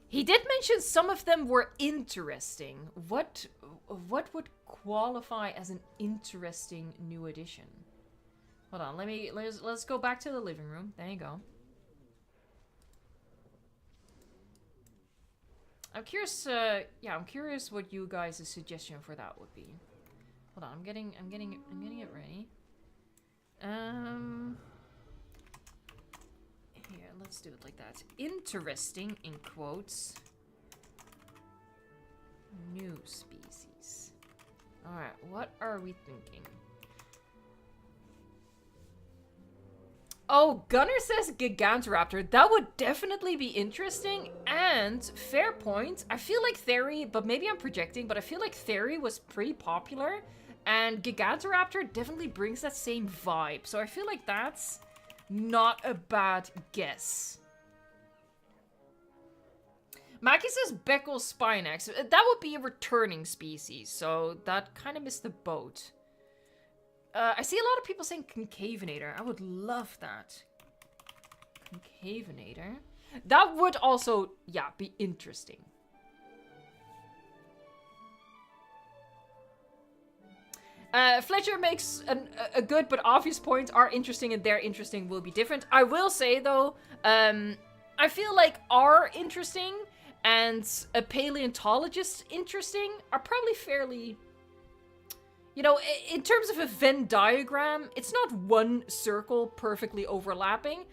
He did mention some of them were interesting. What would qualify as an interesting new addition? Hold on, let's go back to the living room. There you go. I'm curious, yeah, I'm curious what you guys' suggestion for that would be. Hold on, I'm getting it ready. Here, let's do it like that. Interesting, in quotes. New species. Alright, what are we thinking? Oh, Gunner says Gigantoraptor. That would definitely be interesting. And, fair point. I feel like Theory, but maybe I'm projecting, but I feel like Theory was pretty popular. And Gigantoraptor definitely brings that same vibe. So I feel like that's not a bad guess. Maki says Beckel Spinax. That would be a returning species, so that kind of missed the boat. I see a lot of people saying Concavinator. I would love that. Concavinator. That would also, yeah, be interesting. Fletcher makes a good but obvious point. Our interesting and their interesting will be different. I will say, though, I feel like our interesting and a paleontologist interesting are probably fairly... You know, in terms of a Venn diagram, it's not one circle perfectly overlapping,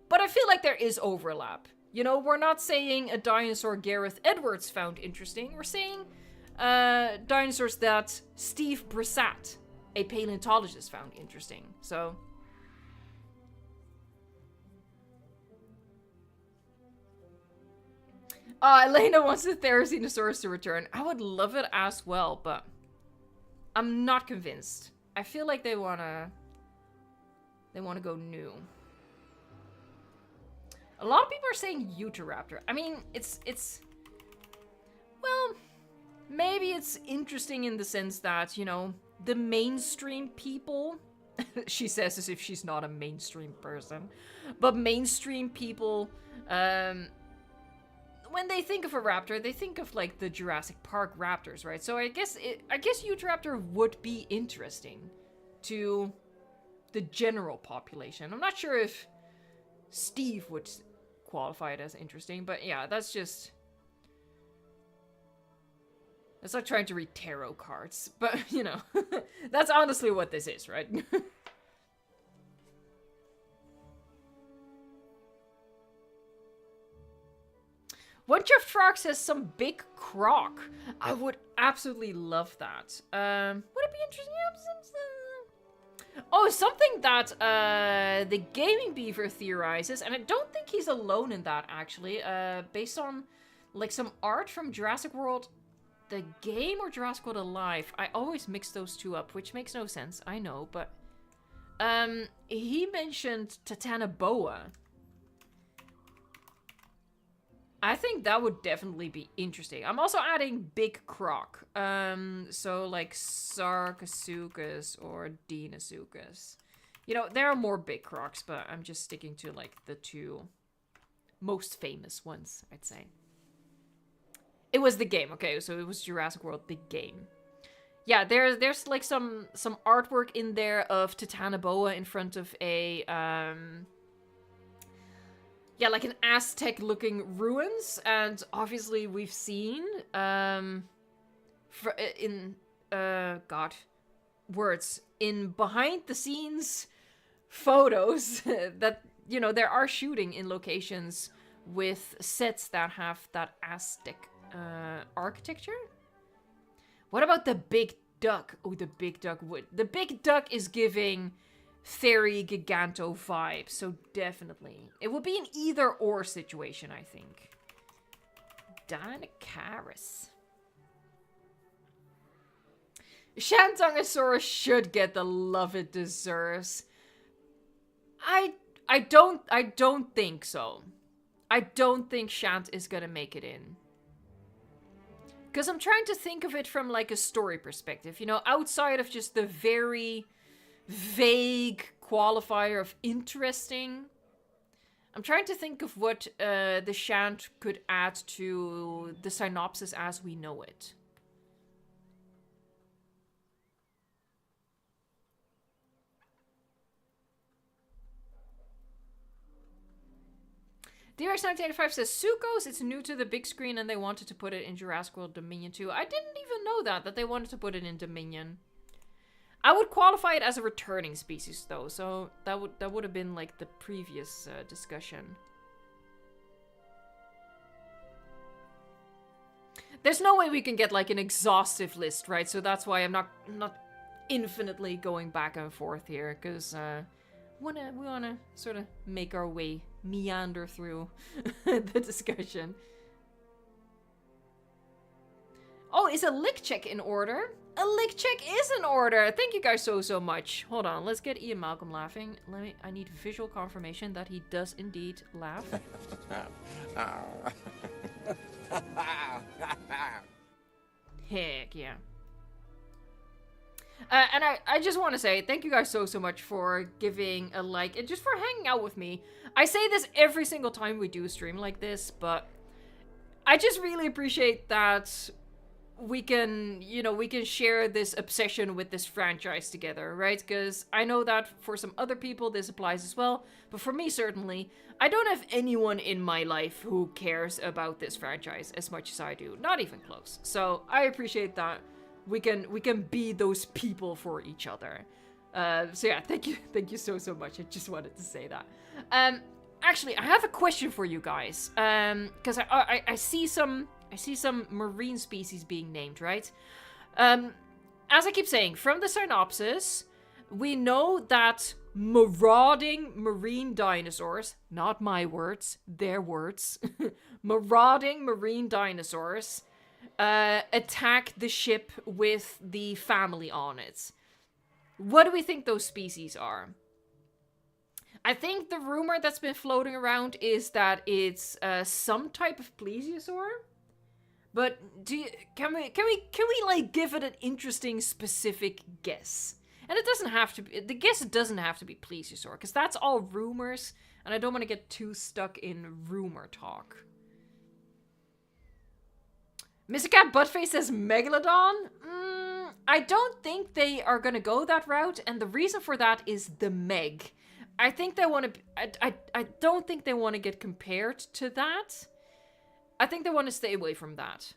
but I feel like there is overlap. You know, we're not saying a dinosaur Gareth Edwards found interesting. We're saying dinosaurs that Steve Brissat, a paleontologist, found interesting. So... Elena wants the Therizinosaurus to return. I would love it as well, but... I'm not convinced. I feel like they wanna go new. A lot of people are saying Utahraptor. I mean, it's well, maybe it's interesting in the sense that, you know, the mainstream people, she says as if she's not a mainstream person, but mainstream people, when they think of a raptor, they think of like the Jurassic Park raptors, right? So I guess Utahraptor would be interesting to the general population. I'm not sure if Steve would qualify it as interesting, but yeah, that's like trying to read tarot cards, but you know, that's honestly what this is, right? One Jeff Frog says some big croc. I would absolutely love that. Would it be interesting? Oh, something that the Gaming Beaver theorizes, and I don't think he's alone in that, actually. Based on like some art from Jurassic World, the game, or Jurassic World Alive. I always mix those two up, which makes no sense, I know, but he mentioned Titanoboa. I think that would definitely be interesting. I'm also adding Big Croc. So like Sarcosuchus or Deinosuchus. You know, there are more Big Crocs, but I'm just sticking to like the two most famous ones, I'd say. It was the game, okay, so it was Jurassic World, the game. Yeah, there's like some artwork in there of Titanoboa in front of a yeah, like an Aztec-looking ruins, and obviously we've seen, in behind-the-scenes photos that, you know, there are shooting in locations with sets that have that Aztec architecture. What about the big duck? Oh, the big duck would. The big duck is giving Theory Giganto vibe, so definitely. It would be an either-or situation, I think. Dinocaris. Shantongosaurus should get the love it deserves. I I don't think so. I don't think Shant is gonna make it in. Because I'm trying to think of it from like a story perspective, you know, outside of just the very vague qualifier of interesting. I'm trying to think of what the Shant could add to the synopsis as we know it. DRX1985 says, Sukos, it's new to the big screen and they wanted to put it in Jurassic World Dominion too. I didn't even know that they wanted to put it in Dominion. I would qualify it as a returning species though, so that would have been like the previous discussion. There's no way we can get like an exhaustive list, right? So that's why I'm not infinitely going back and forth here, because we wanna sort of make our way, meander through the discussion. Oh, is a lick check in order? A lick check is in order! Thank you guys so much. Hold on, let's get Ian Malcolm laughing. I need visual confirmation that he does indeed laugh. Heck yeah. And I just want to say thank you guys so much for giving a like and just for hanging out with me. I say this every single time we do a stream like this, but I just really appreciate that we can, you know, we can share this obsession with this franchise together, right? Because I know that for some other people this applies as well, but for me certainly, I don't have anyone in my life who cares about this franchise as much as I do. Not even close. So I appreciate that we can be those people for each other. So yeah, thank you so much. I just wanted to say that. Actually, I have a question for you guys. Because I see some marine species being named, right? As I keep saying, from the synopsis, we know that marauding marine dinosaurs, not my words, their words, marauding marine dinosaurs attack the ship with the family on it. What do we think those species are? I think the rumor that's been floating around is that it's some type of plesiosaur. But can we like give it an interesting specific guess? And it doesn't have to be, the guess doesn't have to be plesiosaur, because that's all rumors, and I don't want to get too stuck in rumor talk. Mr. Cat Buttface says Megalodon? I don't think they are gonna go that route, and the reason for that is the Meg. I think they want to, I don't think they want to get compared to that. I think they want to stay away from that.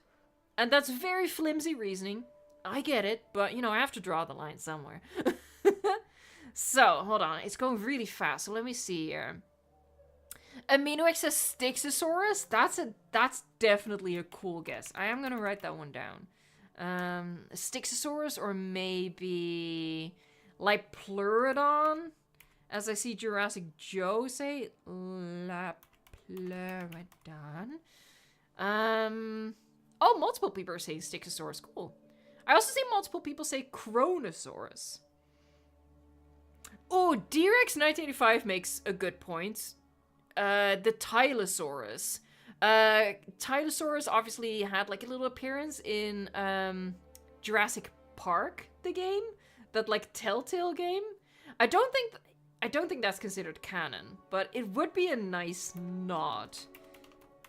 And that's very flimsy reasoning. I get it, but, you know, I have to draw the line somewhere. So, hold on. It's going really fast, so let me see here. Aminox says Styxosaurus? That's definitely a cool guess. I am going to write that one down. Styxosaurus or maybe Pleurodon? As I see Jurassic Joe say, Pleurodon. Oh, multiple people are saying Styxosaurus. Cool. I also see multiple people say Chronosaurus. Oh, DRX1985 makes a good point. The Tylosaurus. Tylosaurus obviously had like a little appearance in Jurassic Park, the game, that like Telltale game. I don't think that's considered canon, but it would be a nice nod.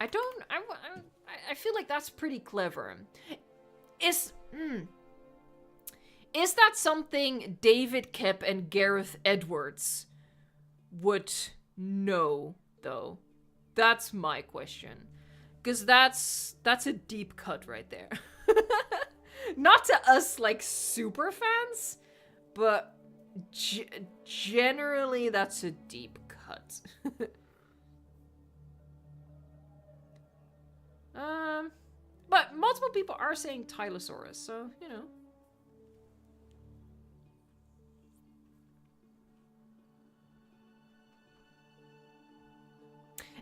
I feel like that's pretty clever. Is that something David Kep and Gareth Edwards would know, though? That's my question. Because that's a deep cut right there. Not to us, like, super fans, but generally that's a deep cut. But multiple people are saying Tylosaurus, so, you know.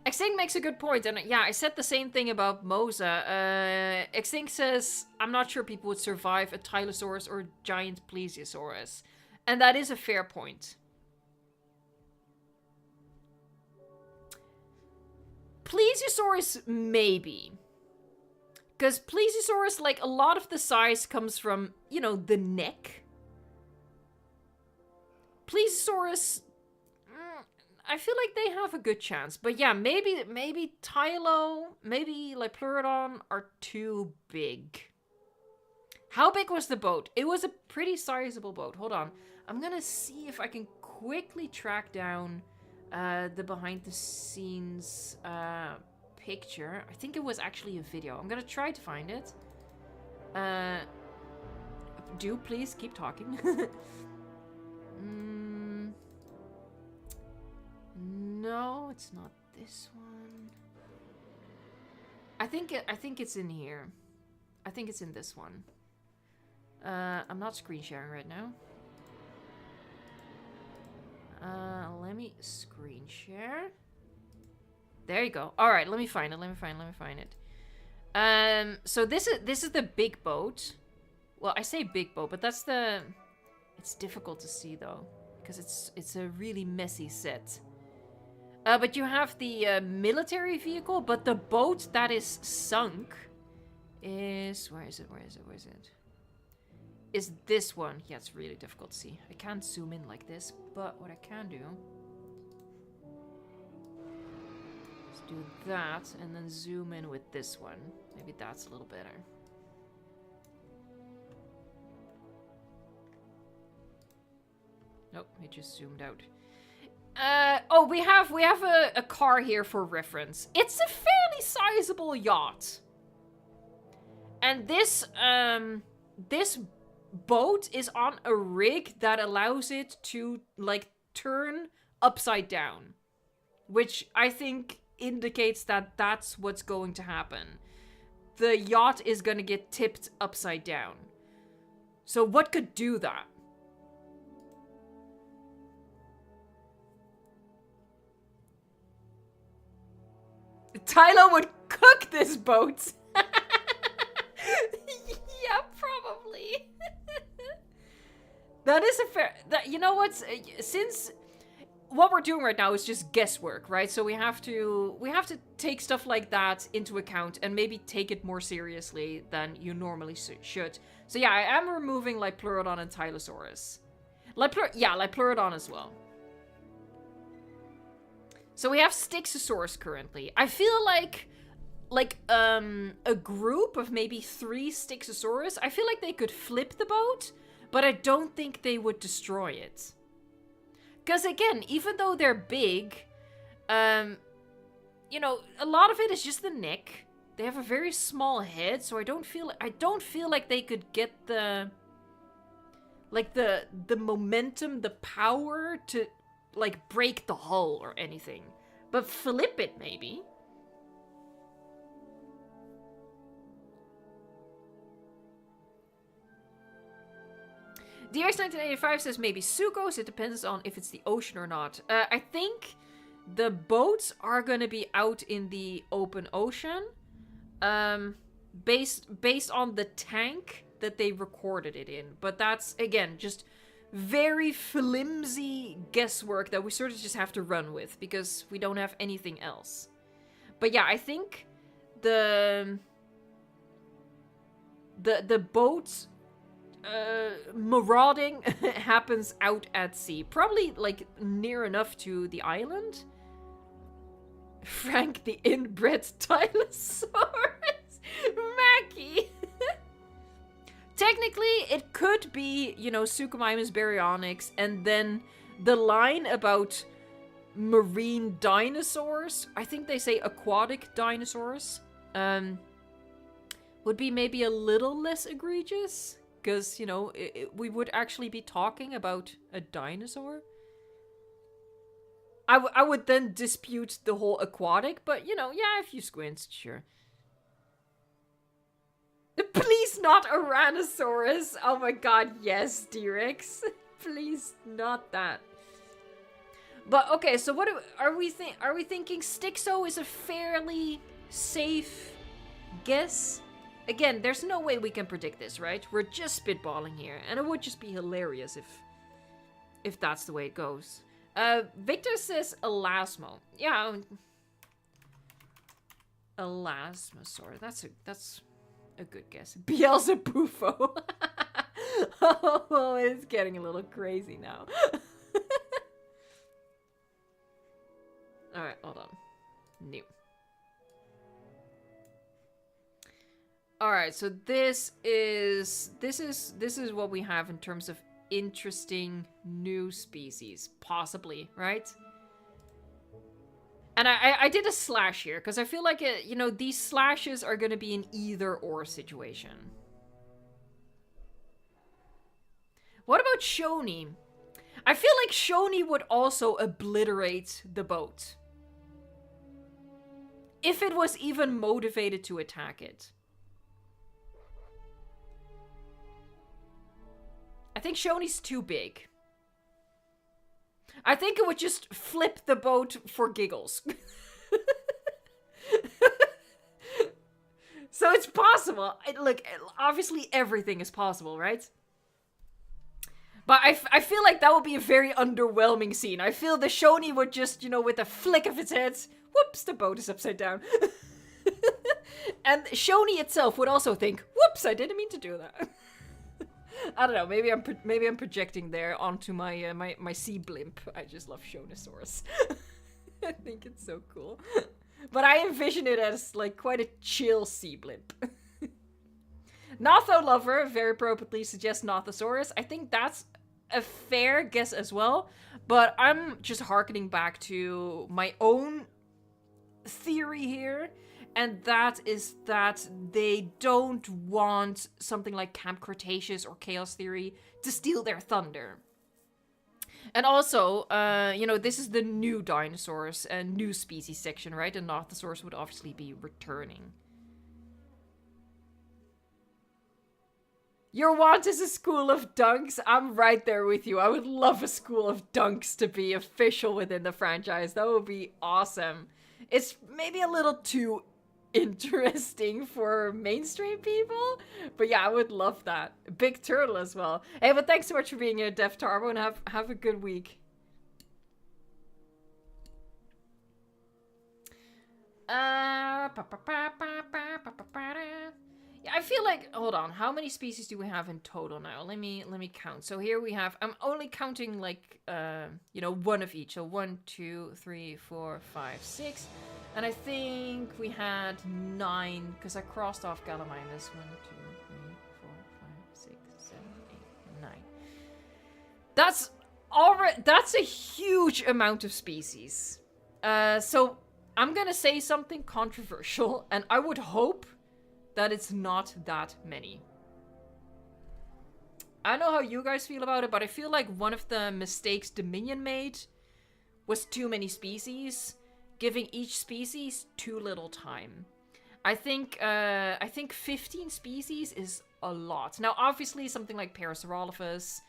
Extinct makes a good point, and yeah, I said the same thing about Moza. Extinct says, I'm not sure people would survive a Tylosaurus or giant Plesiosaurus. And that is a fair point. Plesiosaurus, maybe. Because Plesiosaurus, like, a lot of the size comes from, you know, the neck. Plesiosaurus, I feel like they have a good chance. But yeah, maybe Tylo, maybe Pleurodon are too big. How big was the boat? It was a pretty sizable boat. Hold on. I'm gonna see if I can quickly track down the behind the scenes picture. I think it was actually a video. I'm gonna try to find it. Do please keep talking. No, it's not this one. I think it's in here. I think it's in this one. I'm not screen sharing right now. Let me screen share. There you go. All right, let me find it. So this is the big boat. Well, I say big boat, but that's the. It's difficult to see though, because it's a really messy set. But you have the military vehicle, but the boat that is sunk is where is it? Is this one? Yeah, it's really difficult to see. I can't zoom in like this, but what I can do is do that and then zoom in with this one. Maybe that's a little better. Nope, it just zoomed out. Oh, we have a car here for reference. It's a fairly sizable yacht. And this boat is on a rig that allows it to, like, turn upside down. Which I think indicates that that's what's going to happen. The yacht is going to get tipped upside down. So what could do that? Tylo would cook this boat. Yeah, probably. That is a fair. You know what? Since what we're doing right now is just guesswork, right? So we have to take stuff like that into account and maybe take it more seriously than you normally should. So yeah, I am removing Pleurodon and Tylosaurus. Pleurodon as well. So we have Styxosaurus currently. I feel like a group of maybe 3 Styxosaurus, I feel like they could flip the boat, but I don't think they would destroy it. Because again, even though they're big, you know, a lot of it is just the neck. They have a very small head, so I don't feel like they could get the momentum, the power to break the hull or anything. But flip it, maybe. DX1985 says maybe Sukos. It depends on if it's the ocean or not. I think the boats are gonna be out in the open ocean. Based on the tank that they recorded it in. But that's, again, just very flimsy guesswork that we sort of just have to run with because we don't have anything else. But yeah, I think the boat marauding happens out at sea, probably near enough to the island. Frank the inbred Tylosaurus. Mackie. Technically, it could be, you know, Suchomimus baryonyx, and then the line about marine dinosaurs, I think they say aquatic dinosaurs, would be maybe a little less egregious, because, you know, we would actually be talking about a dinosaur. I would then dispute the whole aquatic, but, you know, yeah, if you squint, sure. Please not Ouranosaurus. Oh my god, yes, D-Rex. Please not that. But okay, so what are we thinking Styxo is a fairly safe guess? Again, there's no way we can predict this, right? We're just spitballing here, and it would just be hilarious if that's the way it goes. Victor says Elasmo. Yeah. Elasmosaur. That's a good guess. Beelzebufo. Oh, it's getting a little crazy now. Alright, hold on. New. Alright, so this is what we have in terms of interesting new species. Possibly, right? And I did a slash here, because I feel like, you know, these slashes are going to be an either-or situation. What about Shoni? I feel like Shoni would also obliterate the boat. If it was even motivated to attack it. I think Shoni's too big. I think it would just flip the boat for giggles. So it's possible. Look, obviously everything is possible, right? But I feel like that would be a very underwhelming scene. I feel the Shoni would just, you know, with a flick of its head, whoops, the boat is upside down. And Shoni itself would also think, whoops, I didn't mean to do that. I don't know. Maybe I'm projecting there onto my my sea blimp. I just love Shonisaurus. I think it's so cool. But I envision it as like quite a chill sea blimp. Notho Lover very appropriately suggests Nothosaurus. I think that's a fair guess as well. But I'm just harkening back to my own theory here. And that is that they don't want something like Camp Cretaceous or Chaos Theory to steal their thunder. And also, you know, this is the new dinosaurs and new species section, right? And Nothosaurus would obviously be returning. Your want is a school of dunks? I'm right there with you. I would love a school of dunks to be official within the franchise. That would be awesome. It's maybe a little too interesting for mainstream people, but yeah, I would love that. Big Turtle as well. Hey, but thanks so much for being here, Def Tarbo, and have a good week. Yeah, I feel like, hold on, how many species do we have in total now? Let me count. So here we have, I'm only counting like you know, one of each. So 1, 2, 3, 4, 5, 6. And I think we had 9, because I crossed off Gallimimus. 1, 2, 3, 4, 5, 6, 7, 8, 9. That's already, that's a huge amount of species. So I'm gonna say something controversial, and I would hope that it's not that many. I don't know how you guys feel about it, but I feel like one of the mistakes Dominion made was too many species, giving each species too little time. I think 15 species is a lot. Now, obviously, something like Parasaurolophus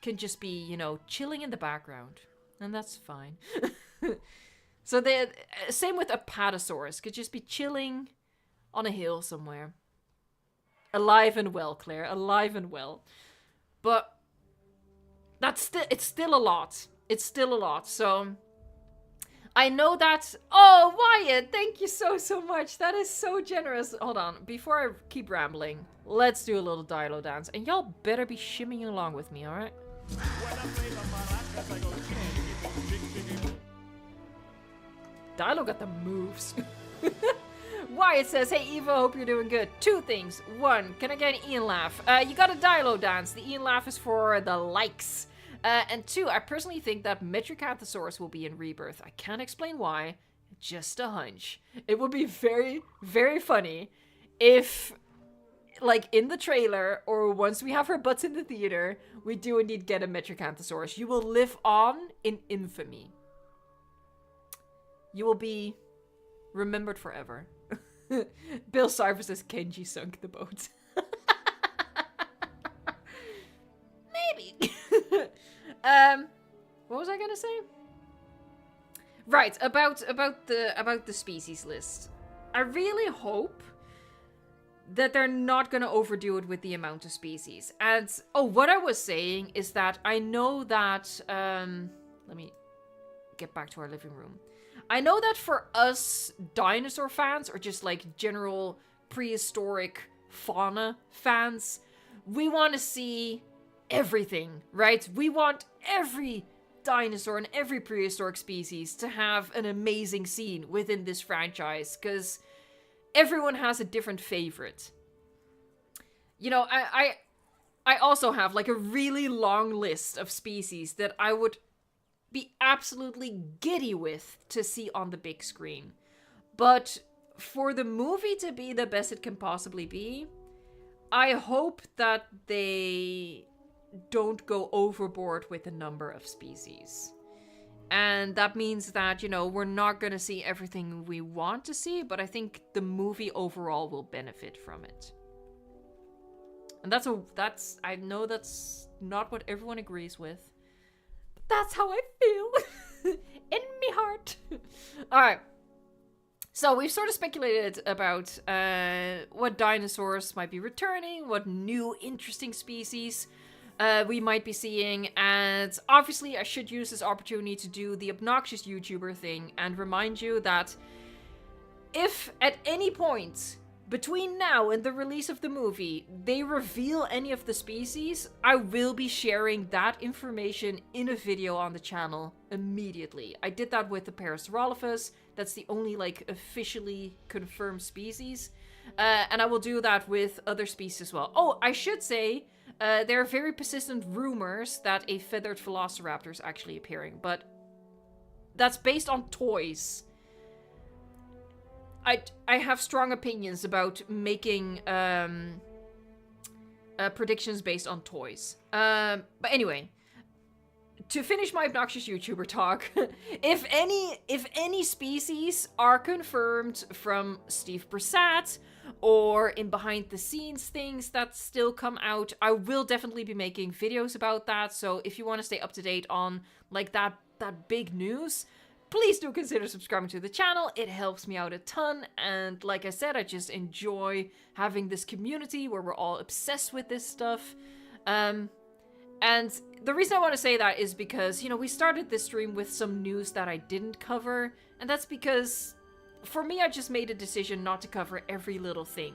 can just be, you know, chilling in the background, and that's fine. So the same with Apatosaurus, could just be chilling on a hill somewhere. Alive and well, Claire, alive and well. But that's it's still a lot. It's still a lot. So I know that. Oh, Wyatt, thank you so much. That is so generous. Hold on, before I keep rambling, let's do a little Dilo dance, and y'all better be shimmying along with me, all right? Dilo got the moves. Wyatt says, hey Eva, hope you're doing good. 2 things. 1, can I get an Ian laugh? You got a Dilo dance. The Ian laugh is for the likes. And 2, I personally think that Metricanthosaurus will be in Rebirth. I can't explain why. Just a hunch. It would be very, very funny if, like, in the trailer, or once we have her butts in the theater, we do indeed get a Metricanthosaurus. You will live on in infamy. You will be remembered forever. Bill Cypher says Kenji sunk the boat. Maybe. What was I gonna say? Right, about the species list. I really hope that they're not gonna overdo it with the amount of species. And what I was saying is that I know that let me get back to our living room. I know that for us dinosaur fans, or just like general prehistoric fauna fans, we want to see everything, right? We want every dinosaur and every prehistoric species to have an amazing scene within this franchise, because everyone has a different favorite. You know, I also have like a really long list of species that I would be absolutely giddy with to see on the big screen. But for the movie to be the best it can possibly be, I hope that they don't go overboard with the number of species. And that means that, you know, we're not going to see everything we want to see, but I think the movie overall will benefit from it. And I know that's not what everyone agrees with, but that's how I feel in me heart. All right. So we've sort of speculated about what dinosaurs might be returning, what new interesting species we might be seeing, and obviously I should use this opportunity to do the obnoxious YouTuber thing and remind you that if at any point between now and the release of the movie they reveal any of the species, I will be sharing that information in a video on the channel immediately. I did that with the Parasaurolophus. That's the only like officially confirmed species, and I will do that with other species as well. Oh, I should say there are very persistent rumors that a feathered velociraptor is actually appearing, but that's based on toys. I have strong opinions about making predictions based on toys. But anyway, to finish my obnoxious YouTuber talk, if any species are confirmed from Steve Brissett or in behind the scenes things that still come out, I will definitely be making videos about that. So if you want to stay up to date on like that big news, please do consider subscribing to the channel. It helps me out a ton. And like I said, I just enjoy having this community where we're all obsessed with this stuff. And the reason I want to say that is because, you know, we started this stream with some news that I didn't cover. And that's because, for me, I just made a decision not to cover every little thing.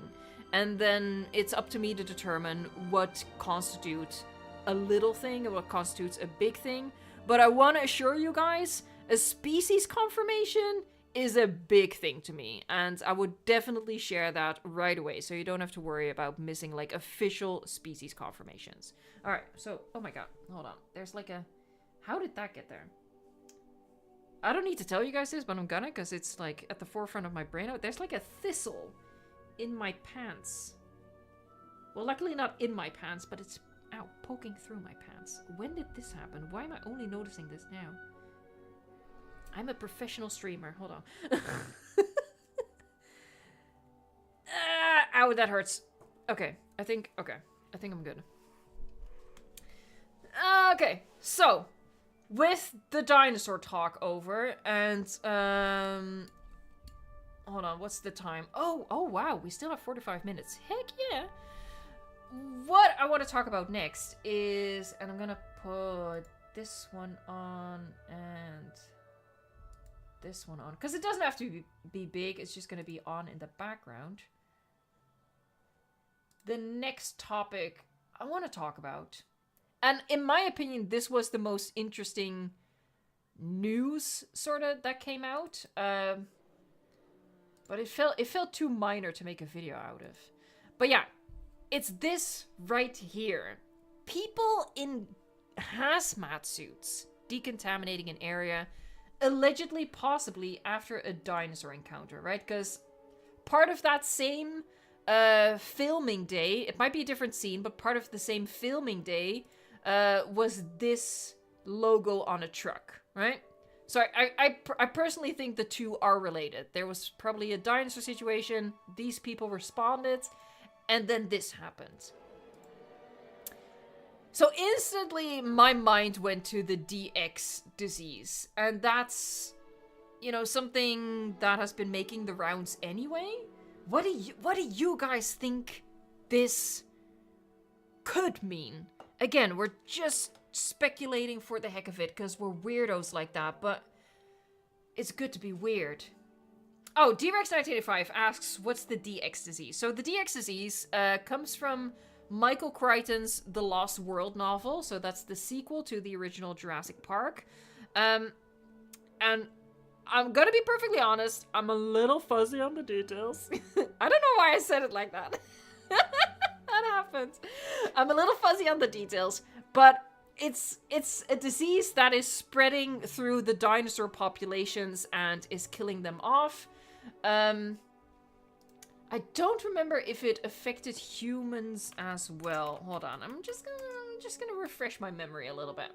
And then it's up to me to determine what constitutes a little thing and what constitutes a big thing. But I want to assure you guys, a species confirmation is a big thing to me, and I would definitely share that right away, so you don't have to worry about missing, like, official species confirmations. Alright, so, oh my god, hold on. There's like a... How did that get there? I don't need to tell you guys this, but I'm gonna, because it's, like, at the forefront of my brain. Oh, there's, like, a thistle in my pants. Well, luckily not in my pants, but it's, ow, poking through my pants. When did this happen? Why am I only noticing this now? I'm a professional streamer. Hold on. Ow, that hurts. Okay, I think I'm good. Okay, so with the dinosaur talk over, and hold on, what's the time? Oh wow, we still have 45 minutes. Heck yeah. What I want to talk about next is, and I'm gonna put this one on and this one on, because it doesn't have to be big, it's just going to be on in the background. The next topic I want to talk about, and in my opinion this was the most interesting news sort of that came out, but it felt too minor to make a video out of. But yeah, it's this right here. People in hazmat suits decontaminating an area, allegedly, possibly after a dinosaur encounter, right? Because part of that same filming day, it might be a different scene, but part of the same filming day was this logo on a truck, right? So I personally think the two are related. There was probably a dinosaur situation, these people responded, and then this happened. So instantly, my mind went to the DX disease, and that's, you know, something that has been making the rounds anyway. What do you guys think this could mean? Again, we're just speculating for the heck of it, because we're weirdos like that, but it's good to be weird. Oh, D-Rex1985 asks, what's the DX disease? So the DX disease comes from Michael Crichton's The Lost World novel. So that's the sequel to the original Jurassic Park. And I'm gonna be perfectly honest, I'm a little fuzzy on the details. I don't know why I said it like that. That happens. I'm a little fuzzy on the details, but it's a disease that is spreading through the dinosaur populations and is killing them off. I don't remember if it affected humans as well. Hold on, I'm just gonna refresh my memory a little bit.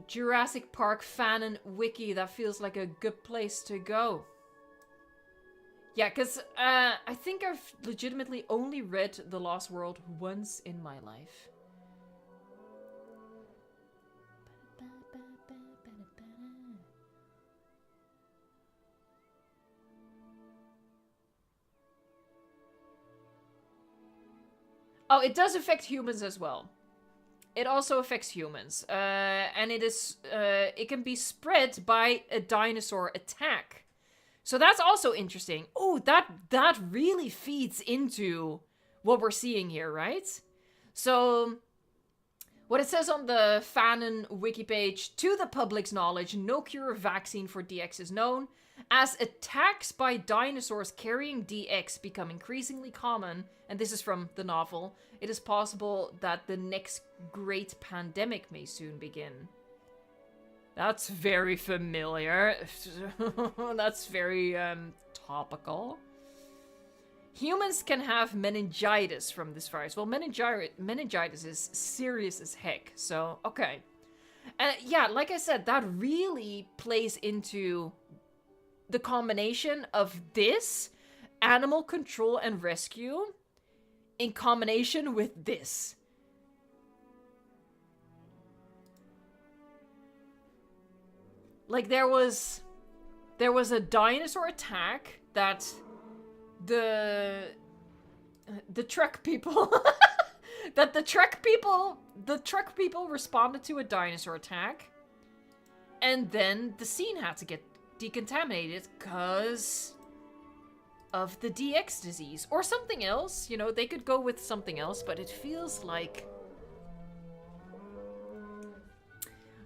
Jurassic Park fan and wiki, that feels like a good place to go. Yeah, because I think I've legitimately only read The Lost World once in my life. Oh, it does affect humans as well. It also affects humans, and it can be spread by a dinosaur attack. So that's also interesting. Oh, that really feeds into what we're seeing here, right? So what it says on the Fanon wiki page, to the public's knowledge, no cure or vaccine for DX is known. As attacks by dinosaurs carrying DX become increasingly common, and this is from the novel, it is possible that the next great pandemic may soon begin. That's very familiar. That's very topical. Humans can have meningitis from this virus. Well, meningitis is serious as heck, so okay. Yeah, like I said, that really plays into the combination of this, animal control and rescue, in combination with this. Like, there was a dinosaur attack that the truck people the truck people responded to a dinosaur attack, and then the scene had to get decontaminated because of the DX disease or something else. You know, they could go with something else, but it feels like,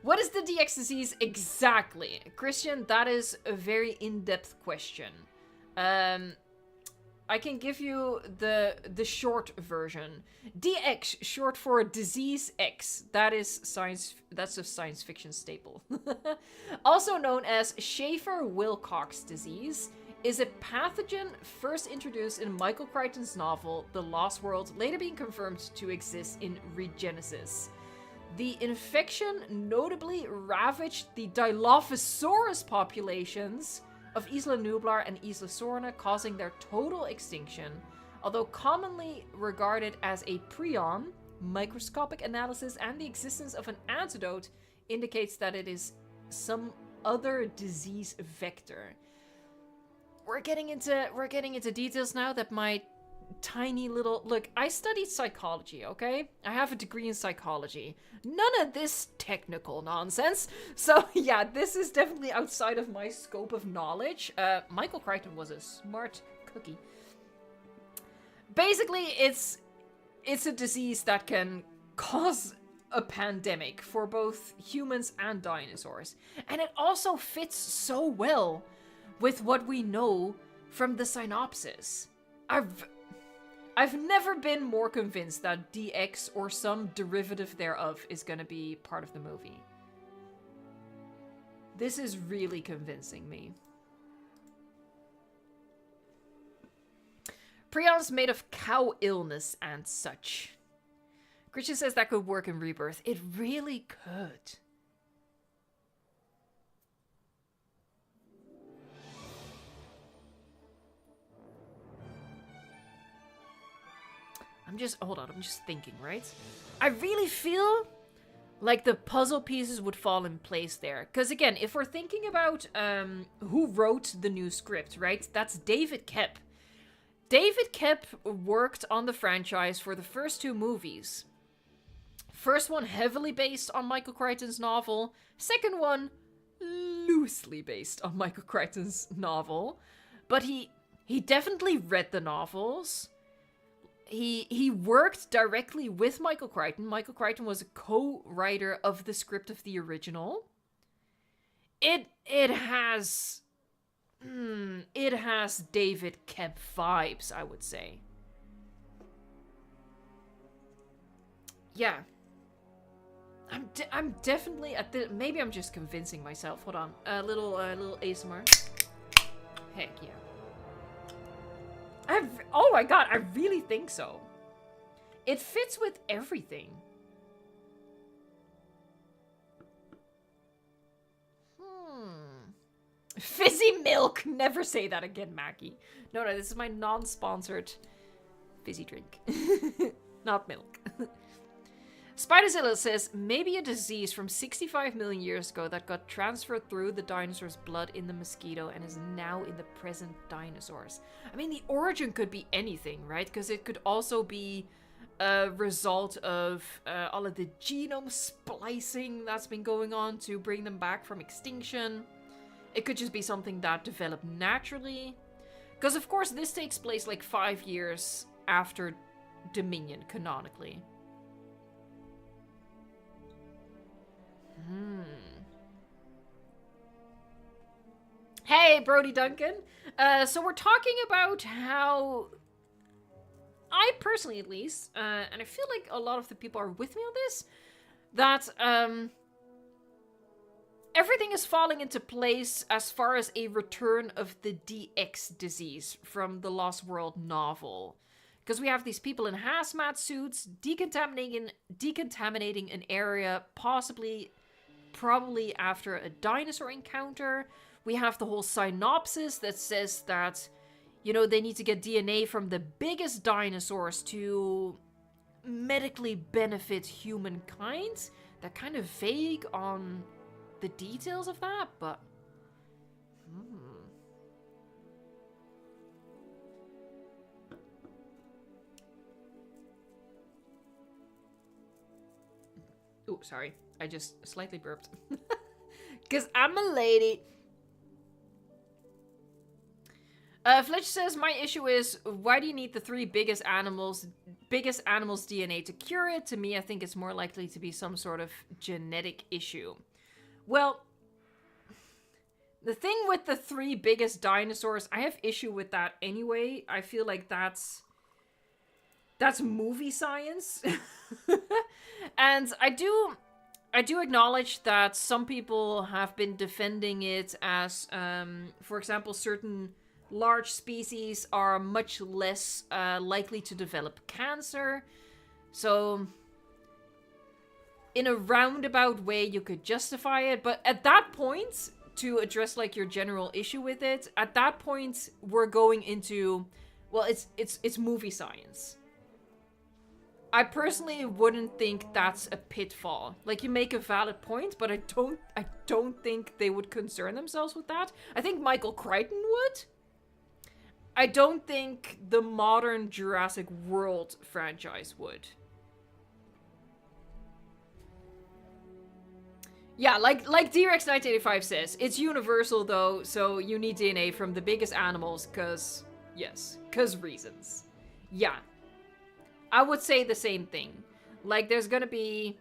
what is the DX disease exactly? Christian, that is a very in-depth question. I can give you the short version. DX, short for disease X. That's a science fiction staple. Also known as Schaefer-Wilcox disease, is a pathogen first introduced in Michael Crichton's novel The Lost World, later being confirmed to exist in Regenesis. The infection notably ravaged the Dilophosaurus populations of Isla Nublar and Isla Sorna, causing their total extinction. Although commonly regarded as a prion, microscopic analysis and the existence of an antidote indicates that it is some other disease vector. We're getting into details now that my tiny little... Look, I studied psychology, okay? I have a degree in psychology. None of this technical nonsense. So, yeah, this is definitely outside of my scope of knowledge. Michael Crichton was a smart cookie. Basically, it's a disease that can cause a pandemic for both humans and dinosaurs. And it also fits so well with what we know from the synopsis. I've never been more convinced that DX or some derivative thereof is gonna be part of the movie. This is really convincing me. Prions made of cow illness and such. Christian says that could work in Rebirth. It really could. Hold on, I'm just thinking, right? I really feel like the puzzle pieces would fall in place there. Because again, if we're thinking about who wrote the new script, right? That's David Koepp. David Koepp worked on the franchise for the first two movies. First one heavily based on Michael Crichton's novel. Second one loosely based on Michael Crichton's novel. But he definitely read the novels. He worked directly with Michael Crichton. Michael Crichton was a co-writer of the script of the original. It has David Kemp vibes, I would say. Yeah. I'm definitely at the... Maybe I'm just convincing myself. Hold on. A little ASMR. Heck yeah. Oh my god, I really think so. It fits with everything. Fizzy milk. Never say that again, Maggie. No, this is my non-sponsored fizzy drink. Not milk. Spiderzilla says, maybe a disease from 65 million years ago that got transferred through the dinosaur's blood in the mosquito and is now in the present dinosaurs. I mean, the origin could be anything, right? Because it could also be a result of all of the genome splicing that's been going on to bring them back from extinction. It could just be something that developed naturally. Because, of course, this takes place like 5 years after Dominion, canonically. Hey, Brody Duncan. So we're talking about how I personally, at least, and I feel like a lot of the people are with me on this, that everything is falling into place as far as a return of the DX disease from the Lost World novel. Because we have these people in hazmat suits decontaminating an area, probably after a dinosaur encounter. We have the whole synopsis that says that, you know, they need to get DNA from the biggest dinosaurs to medically benefit humankind. They're kind of vague on the details of that, but... Oh, sorry. I just slightly burped. Because I'm a lady. Fletch says, my issue is, why do you need the 3 biggest animals' DNA to cure it? To me, I think it's more likely to be some sort of genetic issue. Well, the thing with the 3 biggest dinosaurs, I have issue with that anyway. I feel like that's movie science. And I do acknowledge that some people have been defending it as, for example, certain large species are much less likely to develop cancer. So, in a roundabout way, you could justify it. But at that point, to address like your general issue with it, at that point, we're going into, well, it's movie science. I personally wouldn't think that's a pitfall. Like, you make a valid point, but I don't think they would concern themselves with that. I think Michael Crichton would. I don't think the modern Jurassic World franchise would. Yeah, like D-Rex 1985 says, it's universal though, so you need DNA from the biggest animals, cause reasons. Yeah. I would say the same thing. Like, there's gonna be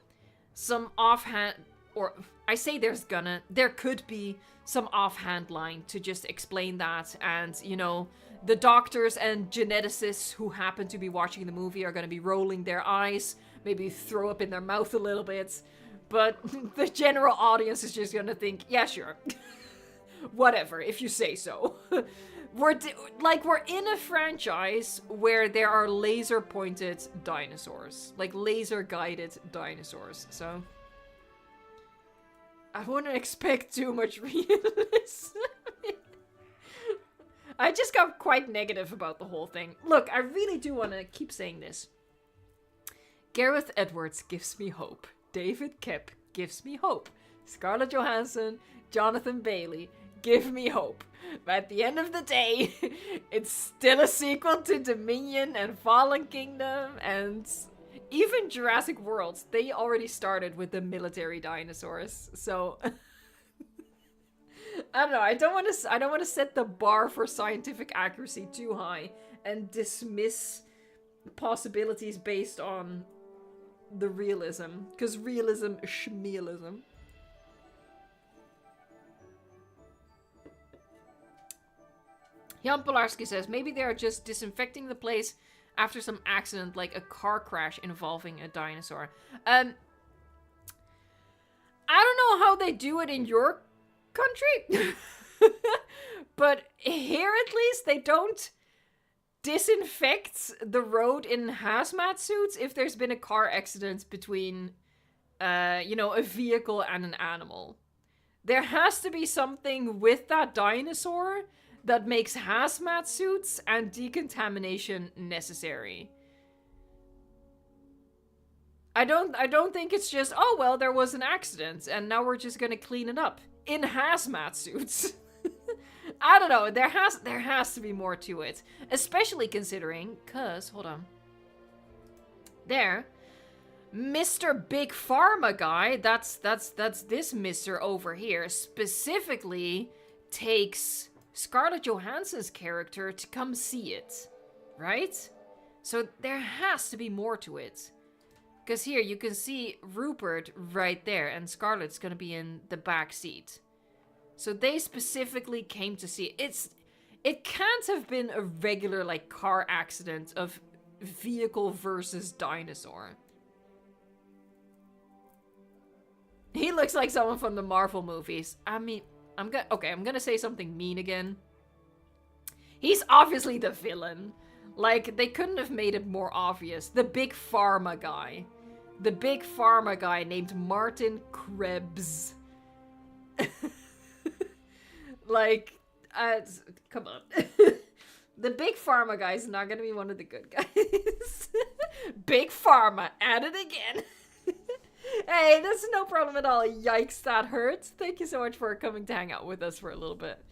some offhand, or I say there could be some offhand line to just explain that, and, you know, the doctors and geneticists who happen to be watching the movie are gonna be rolling their eyes, maybe throw up in their mouth a little bit, but the general audience is just gonna think, yeah, sure. Whatever, if you say so. We're in a franchise where there are laser-pointed dinosaurs. Like, laser-guided dinosaurs, so... I wouldn't expect too much realism. I just got quite negative about the whole thing. Look, I really do want to keep saying this. Gareth Edwards gives me hope. David Kep gives me hope. Scarlett Johansson, Jonathan Bailey, give me hope. But at the end of the day, it's still a sequel to Dominion and Fallen Kingdom, and even Jurassic World, they already started with the military dinosaurs. So I don't know. I don't want to set the bar for scientific accuracy too high and dismiss possibilities based on the realism, because realism is schmealism. Jan Polarski says, maybe they are just disinfecting the place after some accident, like a car crash involving a dinosaur. I don't know how they do it in your country, but here at least they don't disinfect the road in hazmat suits if there's been a car accident between, you know, a vehicle and an animal. There has to be something with that dinosaur that makes hazmat suits and decontamination necessary. I don't think it's just, oh well, there was an accident and now we're just gonna clean it up in hazmat suits. I don't know, there has to be more to it, especially considering, hold on. There, Mr. Big Pharma guy, that's this Mr. over here, specifically takes Scarlett Johansson's character to come see it, right? So there has to be more to it. Because here you can see Rupert right there, and Scarlett's gonna be in the back seat. So they specifically came to see it. It can't have been a regular, like, car accident of vehicle versus dinosaur. He looks like someone from the Marvel movies. I mean, I'm gonna say something mean again. He's obviously the villain. Like, they couldn't have made it more obvious. The Big Pharma guy. The Big Pharma guy named Martin Krebs. Like, come on. The Big Pharma guy is not gonna be one of the good guys. Big Pharma, at it again. Hey, that's no problem at all. Yikes, that hurts. Thank you so much for coming to hang out with us for a little bit.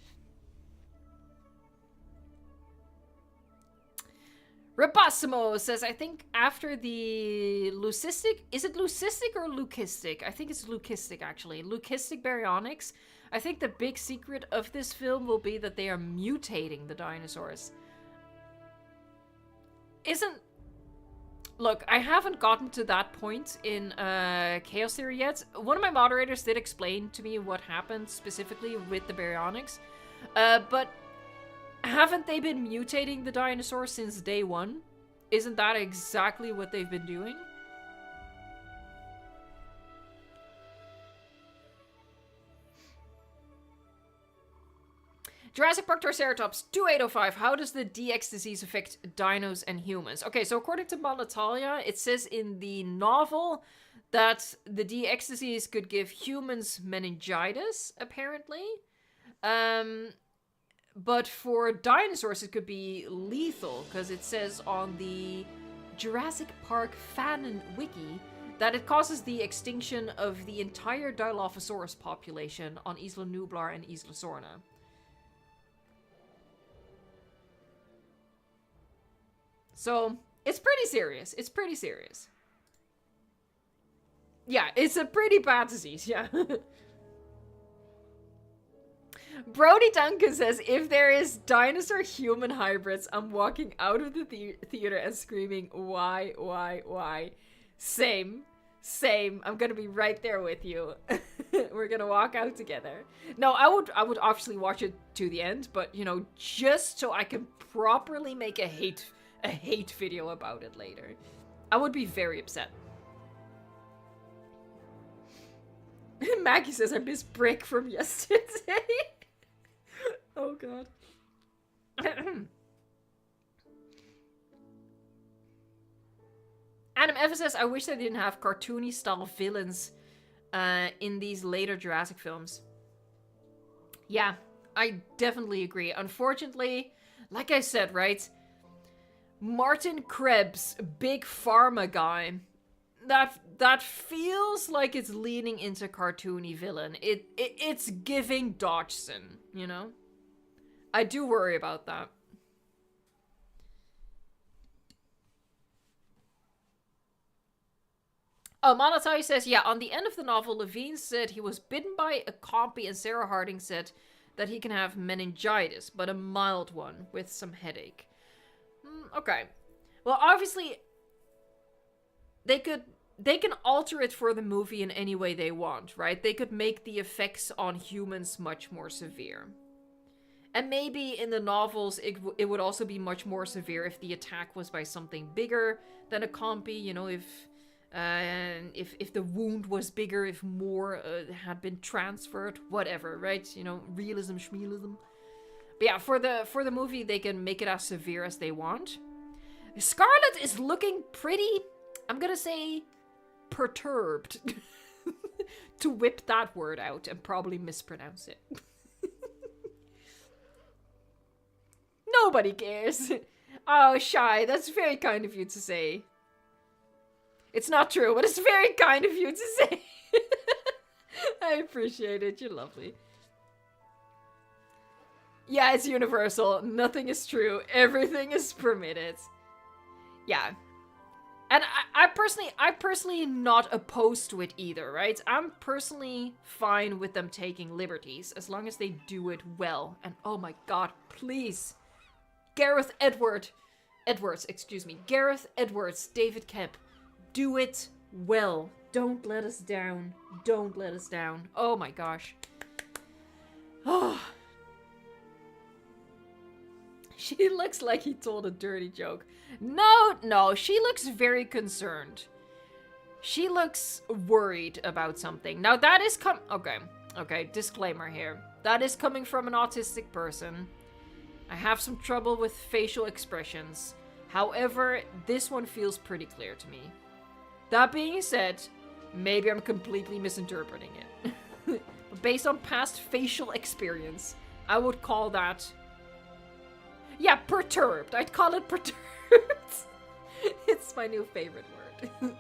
Rapassimo says, I think after the leucistic... Is it leucistic or leucistic? I think it's leucistic, actually. Leucistic baryonyx. I think the big secret of this film will be that they are mutating the dinosaurs. Look, I haven't gotten to that point in Chaos Theory yet. One of my moderators did explain to me what happened specifically with the baryonyx. But haven't they been mutating the dinosaurs since day one? Isn't that exactly what they've been doing? Jurassic Park Triceratops 2805. How does the DX disease affect dinos and humans? Okay, so according to Malatalia, it says in the novel that the DX disease could give humans meningitis, apparently. But for dinosaurs, it could be lethal, because it says on the Jurassic Park fan wiki that it causes the extinction of the entire Dilophosaurus population on Isla Nublar and Isla Sorna. So, it's pretty serious. It's pretty serious. Yeah, it's a pretty bad disease, yeah. Brody Duncan says, if there is dinosaur-human hybrids, I'm walking out of the theater and screaming, why? Same. I'm gonna be right there with you. We're gonna walk out together. No, I would obviously watch it to the end, but, you know, just so I can properly make a hate video about it later. I would be very upset. Maggie says, I miss Brick from yesterday. Oh god. Adam Evans says, I wish they didn't have cartoony style villains in these later Jurassic films. Yeah, I definitely agree. Unfortunately, like I said, right? Martin Krebs, Big Pharma guy, that feels like it's leaning into cartoony villain. It's giving Dodgson, you know? I do worry about that. Oh, Monotai says, yeah, on the end of the novel, Levine said he was bitten by a compy, and Sarah Harding said that he can have meningitis, but a mild one with some headache. Okay. Well, obviously, they can alter it for the movie in any way they want, right? They could make the effects on humans much more severe. And maybe in the novels, it would also be much more severe if the attack was by something bigger than a compy, you know, if the wound was bigger, if more had been transferred, whatever, right? You know, realism, schmealism. But yeah, for the movie, they can make it as severe as they want. Scarlet is looking pretty, I'm gonna say, perturbed. To whip that word out and probably mispronounce it. Nobody cares. Oh, Shy, that's very kind of you to say. It's not true, but it's very kind of you to say. I appreciate it. You're lovely. Yeah, it's universal. Nothing is true. Everything is permitted. Yeah. And I personally not opposed to it either, right? I'm personally fine with them taking liberties as long as they do it well. And oh my god, please. Gareth Edwards, David Kemp. Do it well. Don't let us down. Don't let us down. Oh my gosh. Oh. She looks like he told a dirty joke. No, she looks very concerned. She looks worried about something. Now that is okay, disclaimer here. That is coming from an autistic person. I have some trouble with facial expressions. However, this one feels pretty clear to me. That being said, maybe I'm completely misinterpreting it. But based on past facial experience, I would call that... Yeah, perturbed. I'd call it perturbed. It's my new favorite word.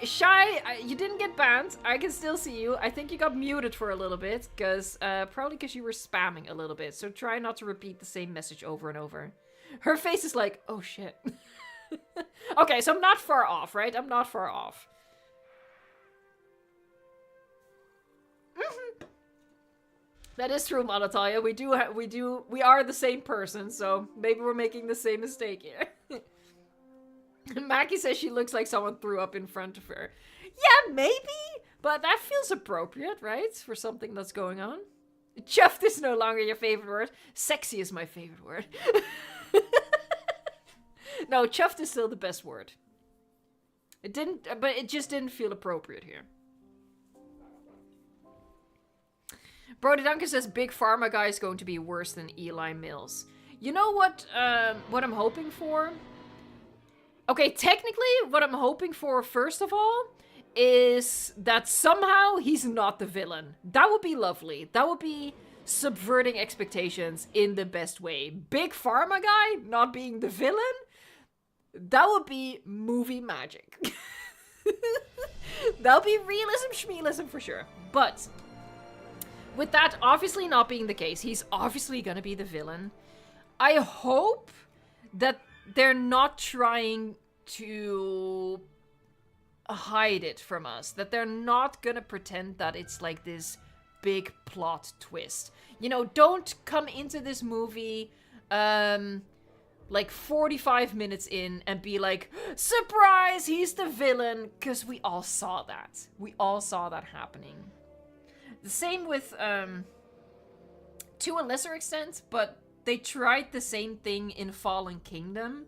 Shy, you didn't get banned. I can still see you. I think you got muted for a little bit, probably because you were spamming a little bit. So try not to repeat the same message over and over. Her face is like, oh shit. Okay, so I'm not far off, right? I'm not far off. That is true, Monatalia. We are the same person, so maybe we're making the same mistake here. Mackie says she looks like someone threw up in front of her. Yeah, maybe, but that feels appropriate, right? For something that's going on. Chuffed is no longer your favorite word. Sexy is my favorite word. No, chuffed is still the best word. But it just didn't feel appropriate here. Brody Duncan says Big Pharma guy is going to be worse than Eli Mills. You know what I'm hoping for? Okay, technically, what I'm hoping for, first of all, is that somehow he's not the villain. That would be lovely. That would be subverting expectations in the best way. Big Pharma guy not being the villain? That would be movie magic. That'll be realism, schmealism for sure. But with that obviously not being the case, he's obviously gonna be the villain. I hope that they're not trying to hide it from us. That they're not gonna pretend that it's like this big plot twist. You know, don't come into this movie like 45 minutes in and be like, surprise, he's the villain, because we all saw that. We all saw that happening. The same with, to a lesser extent, but they tried the same thing in Fallen Kingdom,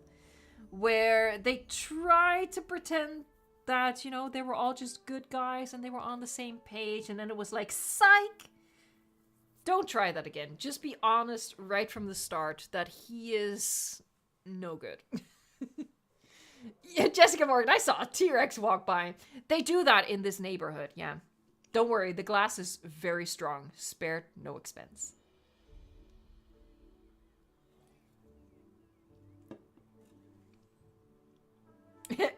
where they tried to pretend that, you know, they were all just good guys and they were on the same page, and then it was like, psych! Don't try that again. Just be honest right from the start that he is no good. Yeah, Jessica Morgan, I saw a T-Rex walk by. They do that in this neighborhood, yeah. Don't worry, the glass is very strong. Spared no expense.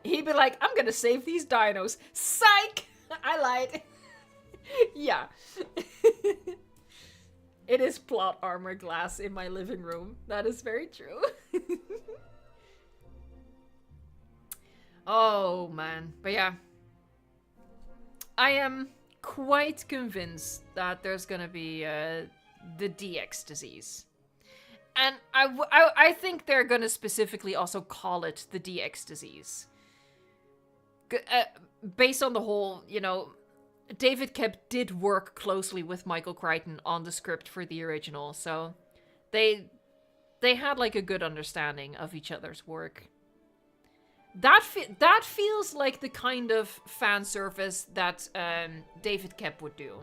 He'd be like, I'm gonna save these dinos. Psych! I lied. Yeah. It is plot armor glass in my living room. That is very true. Oh, man. But yeah. I am quite convinced that there's gonna be the DX disease. And I think they're gonna specifically also call it the DX disease. Based on the whole, David Koepp did work closely with Michael Crichton on the script for the original, so they had like a good understanding of each other's work. That feels like the kind of fan service that David Koepp would do.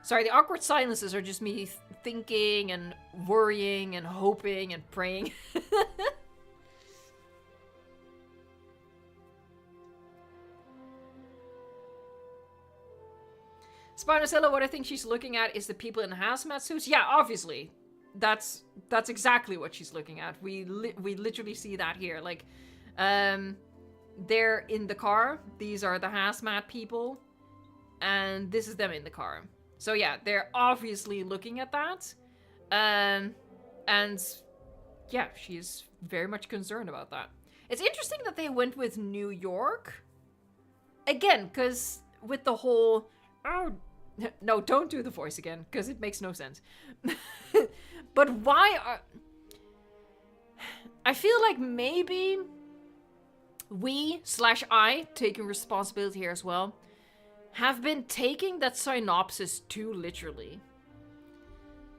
Sorry, the awkward silences are just me thinking and worrying and hoping and praying. Spinocella, what I think she's looking at is the people in hazmat suits. Yeah, obviously. That's exactly what she's looking at. We literally see that here. Like, they're in the car. These are the hazmat people. And this is them in the car. So yeah, they're obviously looking at that. And yeah, she's very much concerned about that. It's interesting that they went with New York. Again, because with the whole... Oh, no, don't do the voice again, because it makes no sense. But why are... I feel like maybe we/I, taking responsibility here as well, have been taking that synopsis too literally.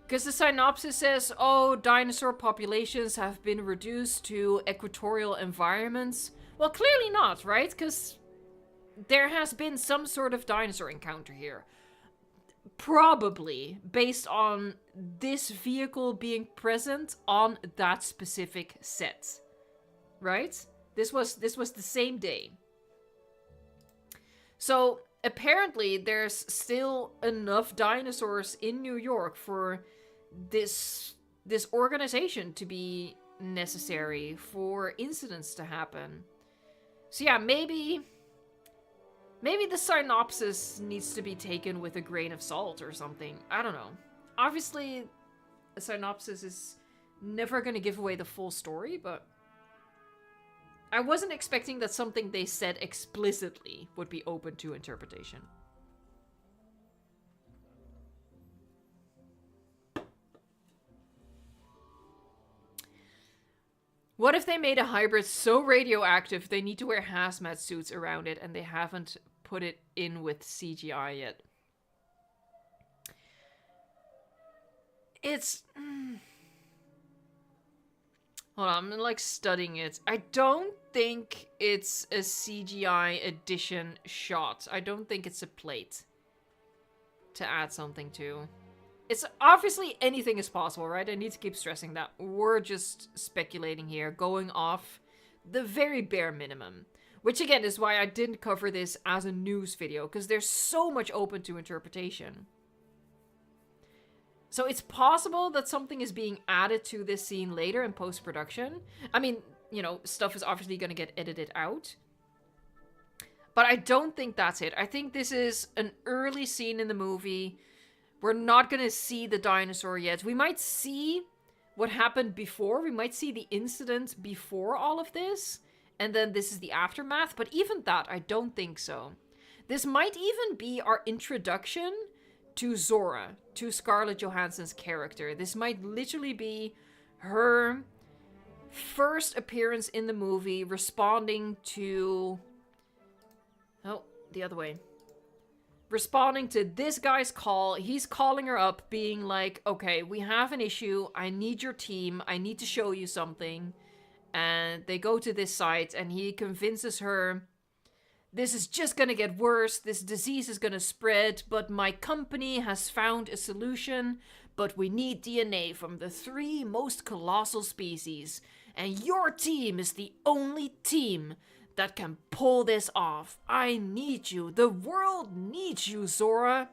Because the synopsis says, oh, dinosaur populations have been reduced to equatorial environments. Well, clearly not, right? Because there has been some sort of dinosaur encounter here. Probably based on this vehicle being present on that specific set. Right? This was the same day. So apparently there's still enough dinosaurs in New York for this organization to be necessary, for incidents to happen. So yeah, maybe the synopsis needs to be taken with a grain of salt or something. I don't know. Obviously, a synopsis is never going to give away the full story, but I wasn't expecting that something they said explicitly would be open to interpretation. What if they made a hybrid so radioactive they need to wear hazmat suits around it and they haven't put it in with CGI yet? It's... Hold on, I'm like studying it. I don't think it's a CGI edition shot. I don't think it's a plate to add something to. It's obviously anything is possible, right? I need to keep stressing that. We're just speculating here, going off the very bare minimum. Which again is why I didn't cover this as a news video, because there's so much open to interpretation. So it's possible that something is being added to this scene later in post-production. I mean, stuff is obviously going to get edited out. But I don't think that's it. I think this is an early scene in the movie. We're not going to see the dinosaur yet. We might see what happened before. We might see the incident before all of this. And then this is the aftermath. But even that, I don't think so. This might even be our introduction to Zora, to Scarlett Johansson's character. This might literally be her first appearance in the movie, responding to... Oh, the other way. Responding to this guy's call. He's calling her up, being like, okay, we have an issue. I need your team. I need to show you something. And they go to this site, and he convinces her, this is just gonna get worse, this disease is gonna spread, but my company has found a solution, but we need DNA from the 3 most colossal species, and your team is the only team that can pull this off. I need you. The world needs you, Zora.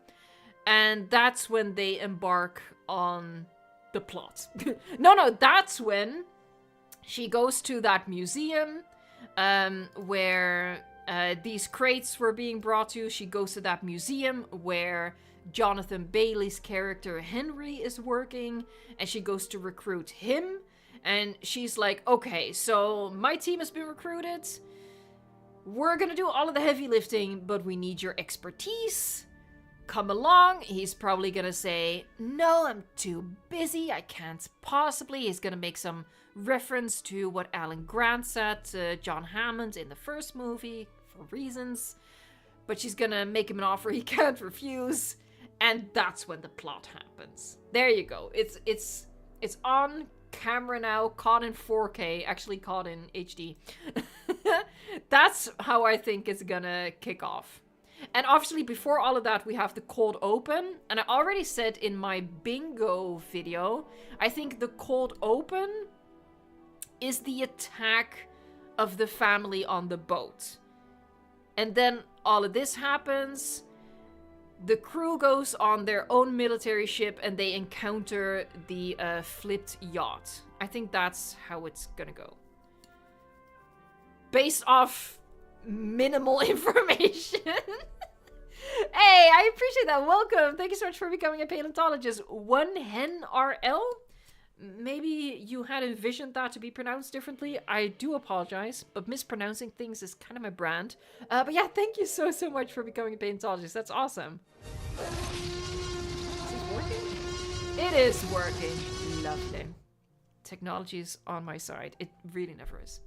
And that's when they embark on the plot. No, that's when she goes to that museum where these crates were being brought to. She goes to that museum where Jonathan Bailey's character Henry is working, and she goes to recruit him. And she's like, okay, so my team has been recruited. we're gonna do all of the heavy lifting, but we need your expertise. Come along. He's probably gonna say, no, I'm too busy, I can't possibly. He's gonna make some reference to what Alan Grant said to John Hammond in the first movie, for reasons. But she's gonna make him an offer he can't refuse. And that's when the plot happens. There you go. It's on camera now, caught in 4K, actually caught in HD. That's how I think it's gonna kick off. And obviously before all of that, we have the cold open. And I already said in my bingo video, I think the cold open is the attack of the family on the boat. And then all of this happens. The crew goes on their own military ship and they encounter the flipped yacht. I think that's how it's gonna go. Based off minimal information. Hey, I appreciate that. Welcome. Thank you so much for becoming a paleontologist. One Hen RL? Maybe you had envisioned that to be pronounced differently. I do apologize, but mispronouncing things is kind of my brand. But yeah, thank you so much for becoming a paleontologist. That's awesome. Is it working? It is working. Lovely. Technology is on my side. It really never is.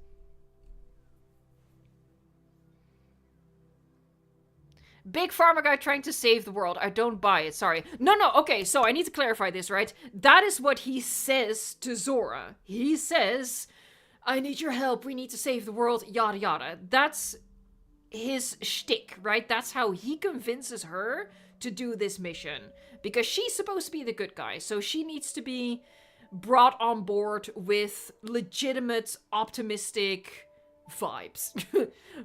Big pharma guy trying to save the world. I don't buy it, sorry. No, okay, so I need to clarify this, right? That is what he says to Zora. He says, I need your help, we need to save the world, yada yada. That's his shtick, right? That's how he convinces her to do this mission. Because she's supposed to be the good guy, so she needs to be brought on board with legitimate, optimistic vibes.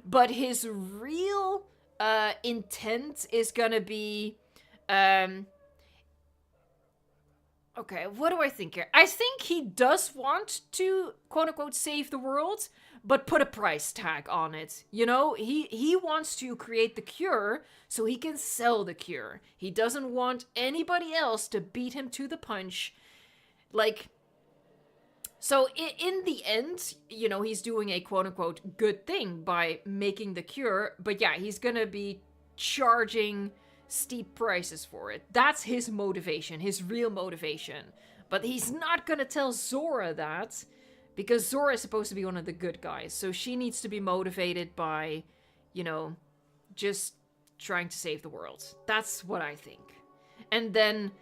But his real intent is gonna be okay, what do I think here? I think he does want to quote-unquote save the world, but put a price tag on it. You know, he wants to create the cure so he can sell the cure. He doesn't want anybody else to beat him to the punch. Like, so in the end, you know, he's doing a quote-unquote good thing by making the cure, but yeah, he's gonna be charging steep prices for it. That's his motivation, his real motivation. But he's not gonna tell Zora that, because Zora is supposed to be one of the good guys, so she needs to be motivated by, you know, just trying to save the world. That's what I think. And then,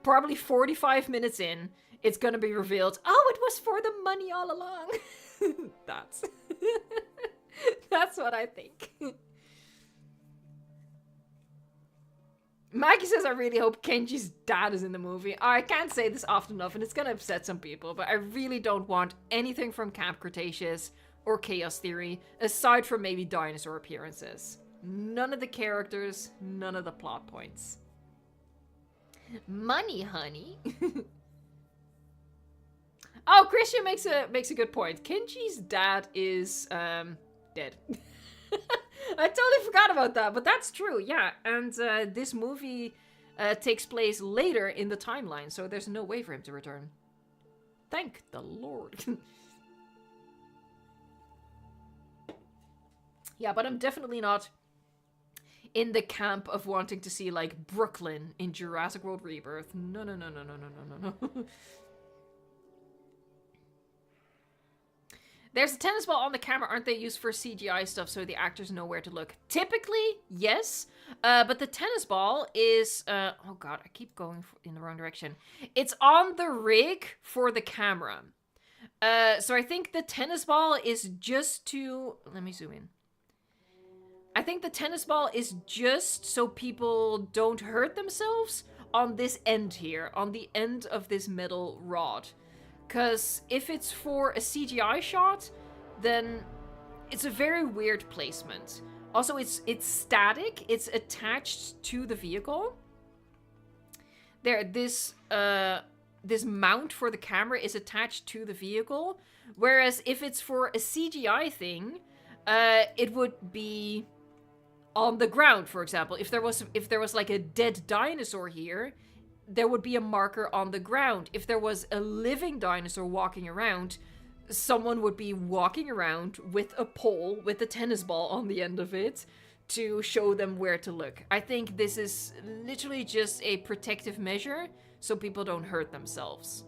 probably 45 minutes in, it's gonna be revealed, oh, it was for the money all along. That's what I think. Maggie says, I really hope Kenji's dad is in the movie. I can't say this often enough, and it's gonna upset some people, but I really don't want anything from Camp Cretaceous or Chaos Theory, aside from maybe dinosaur appearances. None of the characters, none of the plot points. Money, honey. Oh, Christian makes a good point. Kenji's dad is dead. I totally forgot about that, but that's true, yeah. And this movie takes place later in the timeline, so there's no way for him to return. Thank the Lord. Yeah, but I'm definitely not in the camp of wanting to see, like, Brooklyn in Jurassic World Rebirth. No. There's a tennis ball on the camera. Aren't they used for CGI stuff so the actors know where to look? Typically, yes. But the tennis ball is... oh god, I keep going in the wrong direction. It's on the rig for the camera. So I think the tennis ball is just to... Let me zoom in. I think the tennis ball is just so people don't hurt themselves on this end here. On the end of this metal rod. Because if it's for a CGI shot, then it's a very weird placement. Also, it's static. It's attached to the vehicle. There, this mount for the camera is attached to the vehicle. Whereas if it's for a CGI thing, it would be on the ground, for example. If there was like a dead dinosaur here, there would be a marker on the ground. If there was a living dinosaur walking around, someone would be walking around with a pole with a tennis ball on the end of it to show them where to look. I think this is literally just a protective measure so people don't hurt themselves.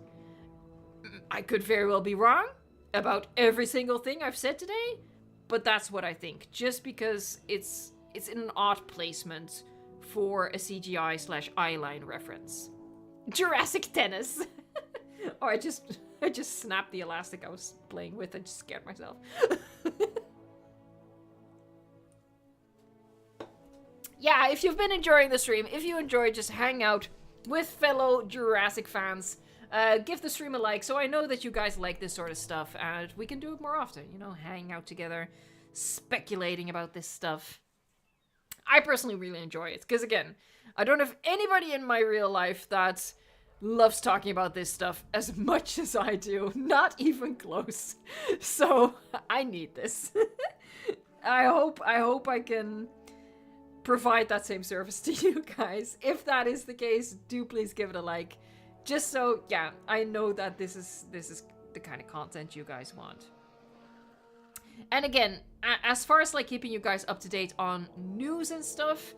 I could very well be wrong about every single thing I've said today, but that's what I think. Just because it's in an odd placement for a CGI/eyeline reference. Jurassic tennis. Oh, I just snapped the elastic I was playing with. I just scared myself. Yeah, if you've been enjoying the stream, if you enjoyed just hang out with fellow Jurassic fans, give the stream a like so I know that you guys like this sort of stuff and we can do it more often, you know, hang out together, speculating about this stuff. I personally really enjoy it, because again, I don't have anybody in my real life that loves talking about this stuff as much as I do. Not even close. So, I need this. I hope I can provide that same service to you guys. If that is the case, do please give it a like. Just so, yeah, I know that this is the kind of content you guys want. And again, as far as like keeping you guys up to date on news and stuff,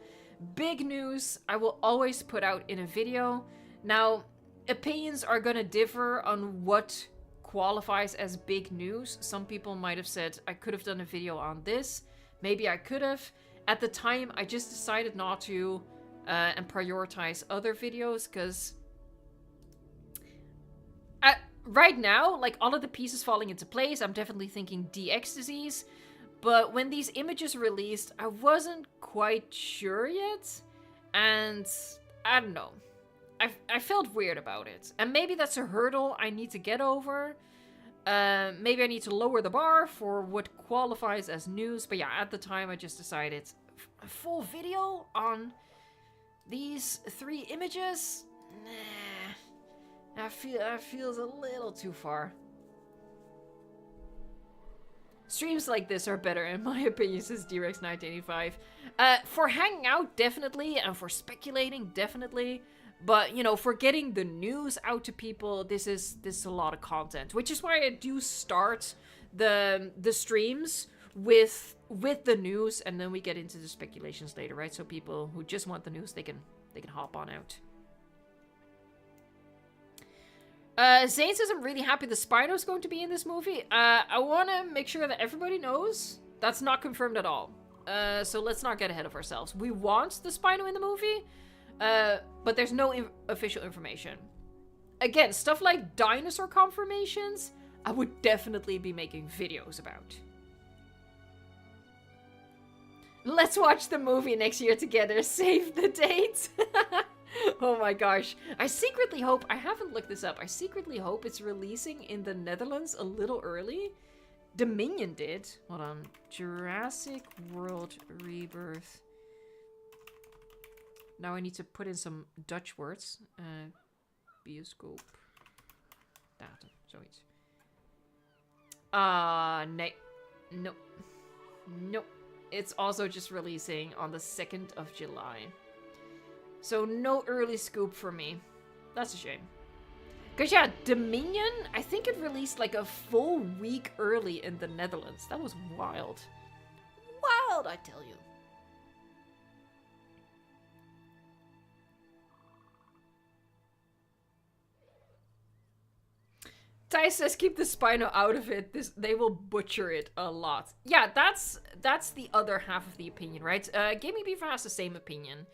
big news I will always put out in a video. Now, opinions are gonna differ on what qualifies as big news. Some people might have said I could have done a video on this. Maybe I could have. At the time, I just decided not to and prioritize other videos because right now, like all of the pieces falling into place, I'm definitely thinking DX disease. But when these images released, I wasn't quite sure yet. And I don't know. I felt weird about it. And maybe that's a hurdle I need to get over. Maybe I need to lower the bar for what qualifies as news. But yeah, at the time I just decided a full video on these 3 images? Nah. That feels a little too far. Streams like this are better, in my opinion, says DREX1985. For hanging out, definitely, and for speculating, definitely. But, you know, for getting the news out to people, this is a lot of content. Which is why I do start the streams with the news, and then we get into the speculations later, right? So people who just want the news, they can hop on out. Zane says, I'm really happy the Spino's going to be in this movie. I want to make sure that everybody knows that's not confirmed at all. So let's not get ahead of ourselves. We want the Spino in the movie, but there's no official information. Again, stuff like dinosaur confirmations, I would definitely be making videos about. Let's watch the movie next year together. Save the date. Oh my gosh. I secretly hope, I haven't looked this up, I secretly hope it's releasing in the Netherlands a little early. Dominion did. Hold on. Jurassic World Rebirth. Now I need to put in some Dutch words. Bioscoop. Datum. Zoiets. Nee. Nope. Nope. It's also just releasing on the 2nd of July. So no early scoop for me. That's a shame. Because yeah, Dominion, I think it released like a full week early in the Netherlands. That was wild. Wild, I tell you. Ty says keep the Spino out of it. They will butcher it a lot. Yeah, that's the other half of the opinion, right? Gaming Beaver has the same opinion.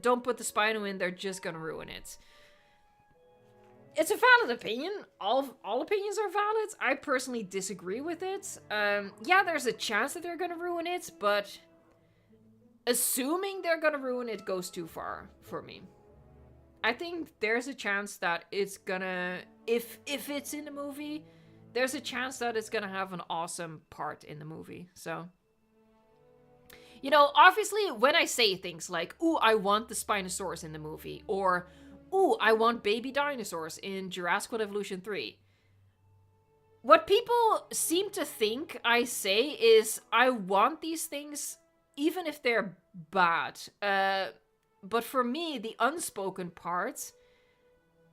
Don't put the Spino in, they're just gonna ruin it. It's a valid opinion. All opinions are valid. I personally disagree with it. Yeah, there's a chance that they're gonna ruin it, but assuming they're gonna ruin it goes too far for me. I think there's a chance that it's gonna, if it's in the movie, there's a chance that it's gonna have an awesome part in the movie. So, you know, obviously when I say things like, ooh, I want the Spinosaurus in the movie, or ooh, I want baby dinosaurs in Jurassic World Evolution 3. What people seem to think I say is, I want these things even if they're bad. But for me, the unspoken part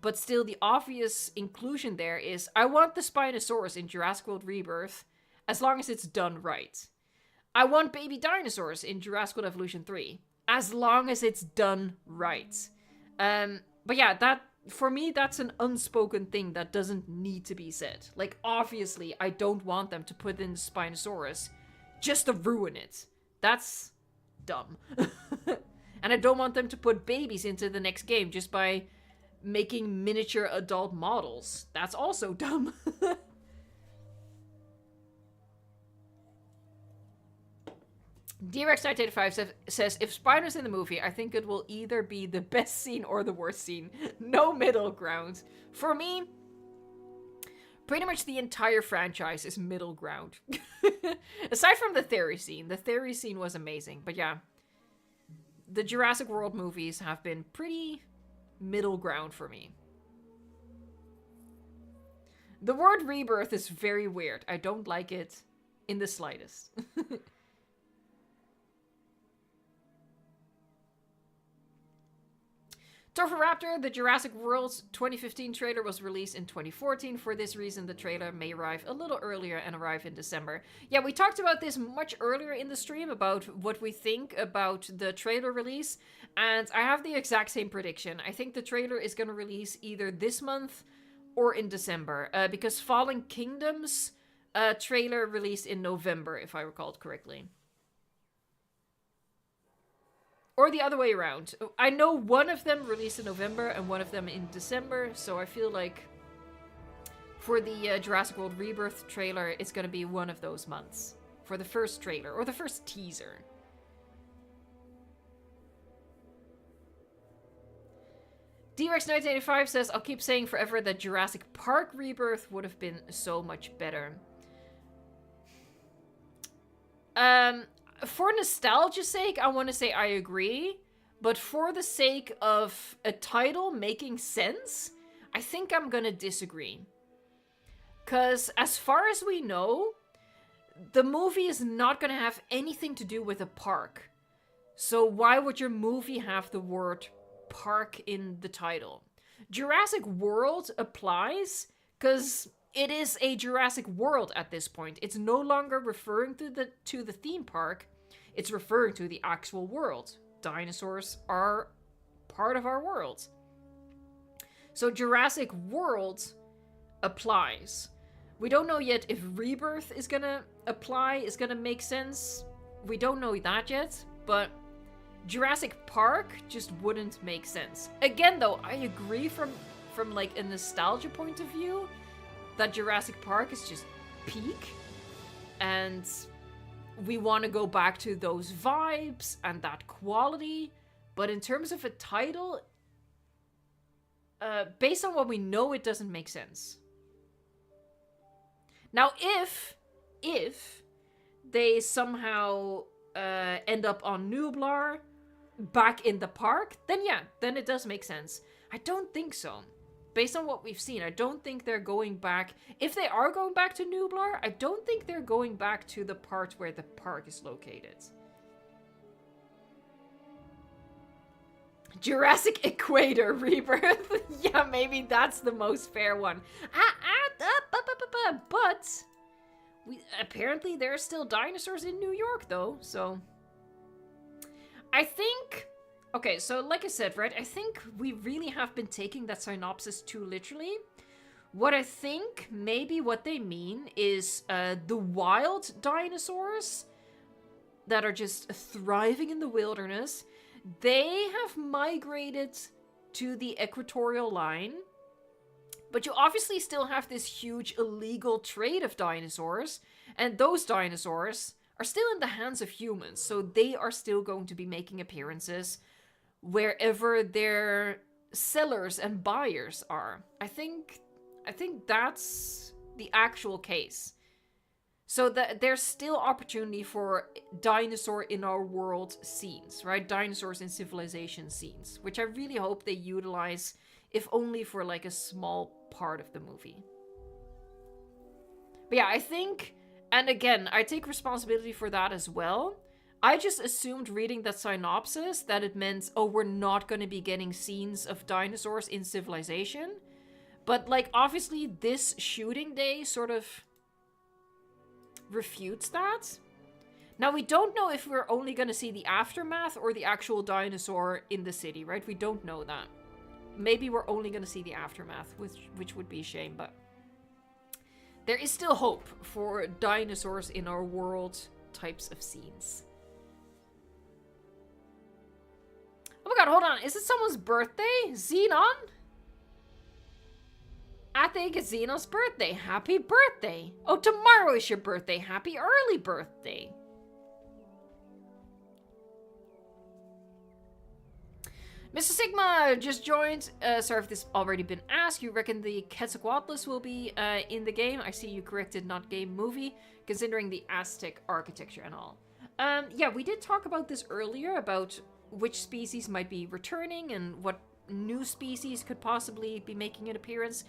But still, the obvious inclusion there is I want the Spinosaurus in Jurassic World Rebirth as long as it's done right. I want baby dinosaurs in Jurassic World Evolution 3 as long as it's done right. But yeah, that for me, that's an unspoken thing that doesn't need to be said. Like, obviously, I don't want them to put in the Spinosaurus just to ruin it. That's dumb. And I don't want them to put babies into the next game just by making miniature adult models. That's also dumb. DRX985 says, if Spider's in the movie, I think it will either be the best scene or the worst scene. No middle ground. For me, pretty much the entire franchise is middle ground. Aside from the theory scene was amazing. But yeah, the Jurassic World movies have been pretty middle ground for me. The word rebirth is very weird. I don't like it in the slightest. Raptor, the Jurassic World 2015 trailer was released in 2014. For this reason, the trailer may arrive a little earlier and arrive in December. Yeah, we talked about this much earlier in the stream about what we think about the trailer release, and I have the exact same prediction. I think the trailer is going to release either this month or in December, because Fallen Kingdoms trailer released in November, if I recalled correctly. Or the other way around. I know one of them released in November and one of them in December, so I feel like for the Jurassic World Rebirth trailer, it's going to be one of those months. For the first trailer, or the first teaser. DRX1985 says, I'll keep saying forever that Jurassic Park Rebirth would have been so much better. For nostalgia's sake, I want to say I agree. But for the sake of a title making sense, I think I'm gonna disagree. Because as far as we know, the movie is not gonna have anything to do with a park. So why would your movie have the word park in the title? Jurassic World applies because it is a Jurassic World at this point. It's no longer referring to the theme park. It's referring to the actual world. Dinosaurs are part of our world. So Jurassic World applies. We don't know yet if Rebirth is gonna apply, is gonna make sense. We don't know that yet, but Jurassic Park just wouldn't make sense. Again though, I agree from like a nostalgia point of view that Jurassic Park is just peak, and we want to go back to those vibes and that quality. But in terms of a title, based on what we know, it doesn't make sense. Now, if they somehow end up on Nublar, back in the park, then yeah, then it does make sense. I don't think so. Based on what we've seen, I don't think they're going back. If they are going back to Nublar, I don't think they're going back to the part where the park is located. Jurassic Equator Rebirth. Yeah, maybe that's the most fair one. But apparently there are still dinosaurs in New York, though, so I think... Okay, so like I said, right, I think we really have been taking that synopsis too literally. What I think maybe what they mean is the wild dinosaurs that are just thriving in the wilderness, they have migrated to the equatorial line, but you obviously still have this huge illegal trade of dinosaurs, and those dinosaurs are still in the hands of humans, so they are still going to be making appearances wherever their sellers and buyers are. I think that's the actual case. So that there's still opportunity for dinosaur in our world scenes, right? Dinosaurs in civilization scenes, which I really hope they utilize, if only for like a small part of the movie. But yeah, I think, and again, I take responsibility for that as well. I just assumed reading that synopsis that it meant, oh, we're not going to be getting scenes of dinosaurs in Civilization. But, like, obviously this shooting day sort of refutes that. Now, we don't know if we're only going to see the aftermath or the actual dinosaur in the city, right? We don't know that. Maybe we're only going to see the aftermath, which would be a shame, but there is still hope for dinosaurs in our world types of scenes. Oh my god, hold on. Is it someone's birthday? Xenon? I think it's Xenon's birthday. Happy birthday. Oh, tomorrow is your birthday. Happy early birthday. Mr. Sigma just joined. Sorry if this already been asked. You reckon the Quetzalcoatlus will be in the game? I see you corrected, not game, movie, considering the Aztec architecture and all. Yeah, we did talk about this earlier, about which species might be returning and what new species could possibly be making an appearance.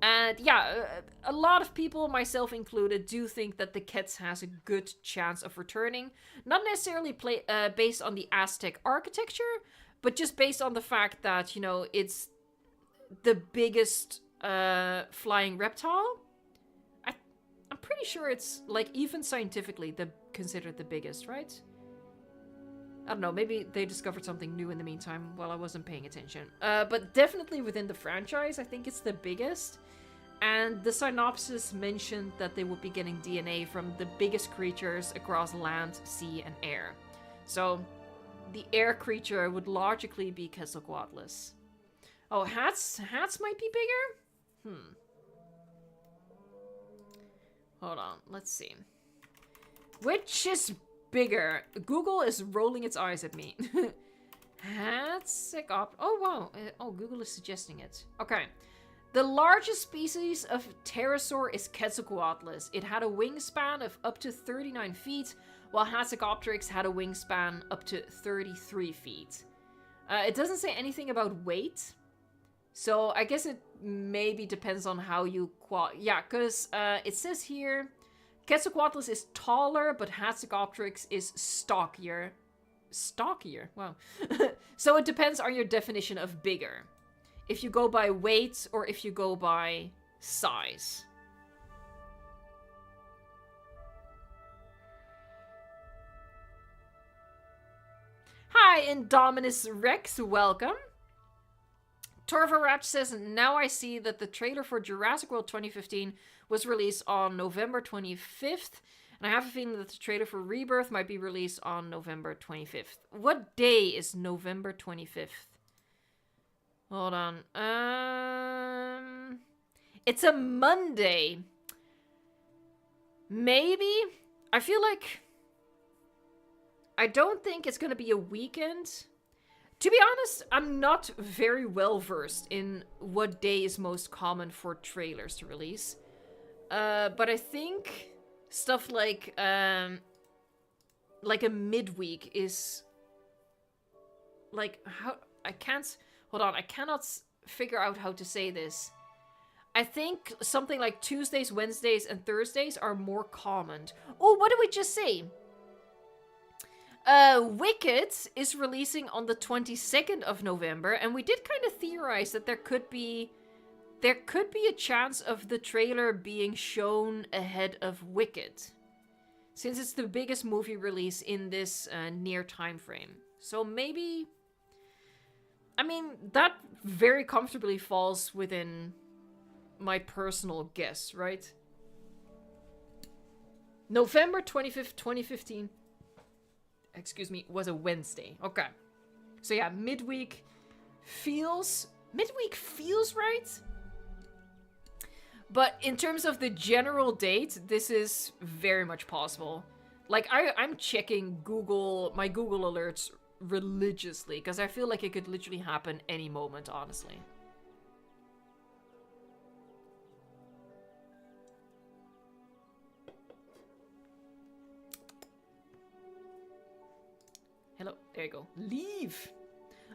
And yeah, a lot of people, myself included, do think that the Quetz has a good chance of returning. Not necessarily based on the Aztec architecture, but just based on the fact that, you know, it's the biggest flying reptile. I'm pretty sure it's, like, even scientifically, considered the biggest, right? I don't know, maybe they discovered something new in the meantime while I wasn't paying attention. But definitely within the franchise, I think it's the biggest. And the synopsis mentioned that they would be getting DNA from the biggest creatures across land, sea, and air. So the air creature would logically be Quetzalcoatlus. Oh, hats might be bigger? Hold on, let's see. Which is bigger? Google is rolling its eyes at me. Hatzicopter. Oh, wow. Oh, Google is suggesting it. Okay. The largest species of pterosaur is Quetzalcoatlus. It had a wingspan of up to 39 feet, while Hatzicopteryx had a wingspan up to 33 feet. It doesn't say anything about weight, so I guess it maybe depends on how you yeah, because it says here, Quetzalcoatlus is taller, but Hatzicopteryx is stockier. Stockier? Wow. So it depends on your definition of bigger. If you go by weight or if you go by size. Hi, Indominus Rex, welcome. Torvaratch says, now I see that the trailer for Jurassic World 2015 was released on November 25th. And I have a feeling that the trailer for Rebirth might be released on November 25th. What day is November 25th? Hold on. It's a Monday. Maybe? I feel like... I don't think it's going to be a weekend. To be honest, I'm not very well versed in what day is most common for trailers to release. But I think stuff like a midweek is... Like, how... I can't... Hold on, I cannot figure out how to say this. I think something like Tuesdays, Wednesdays, and Thursdays are more common. Oh, what did we just say? Wicked is releasing on the 22nd of November, and we did kind of theorize that there could be a chance of the trailer being shown ahead of Wicked, since it's the biggest movie release in this near time frame. So maybe... I mean, that very comfortably falls within my personal guess, right? November 25th, 2015, excuse me, was a Wednesday. Okay. So yeah, midweek feels right. But in terms of the general date, this is very much possible. Like, I'm checking my Google alerts religiously, because I feel like it could literally happen any moment, honestly. Hello, there you go. Leave!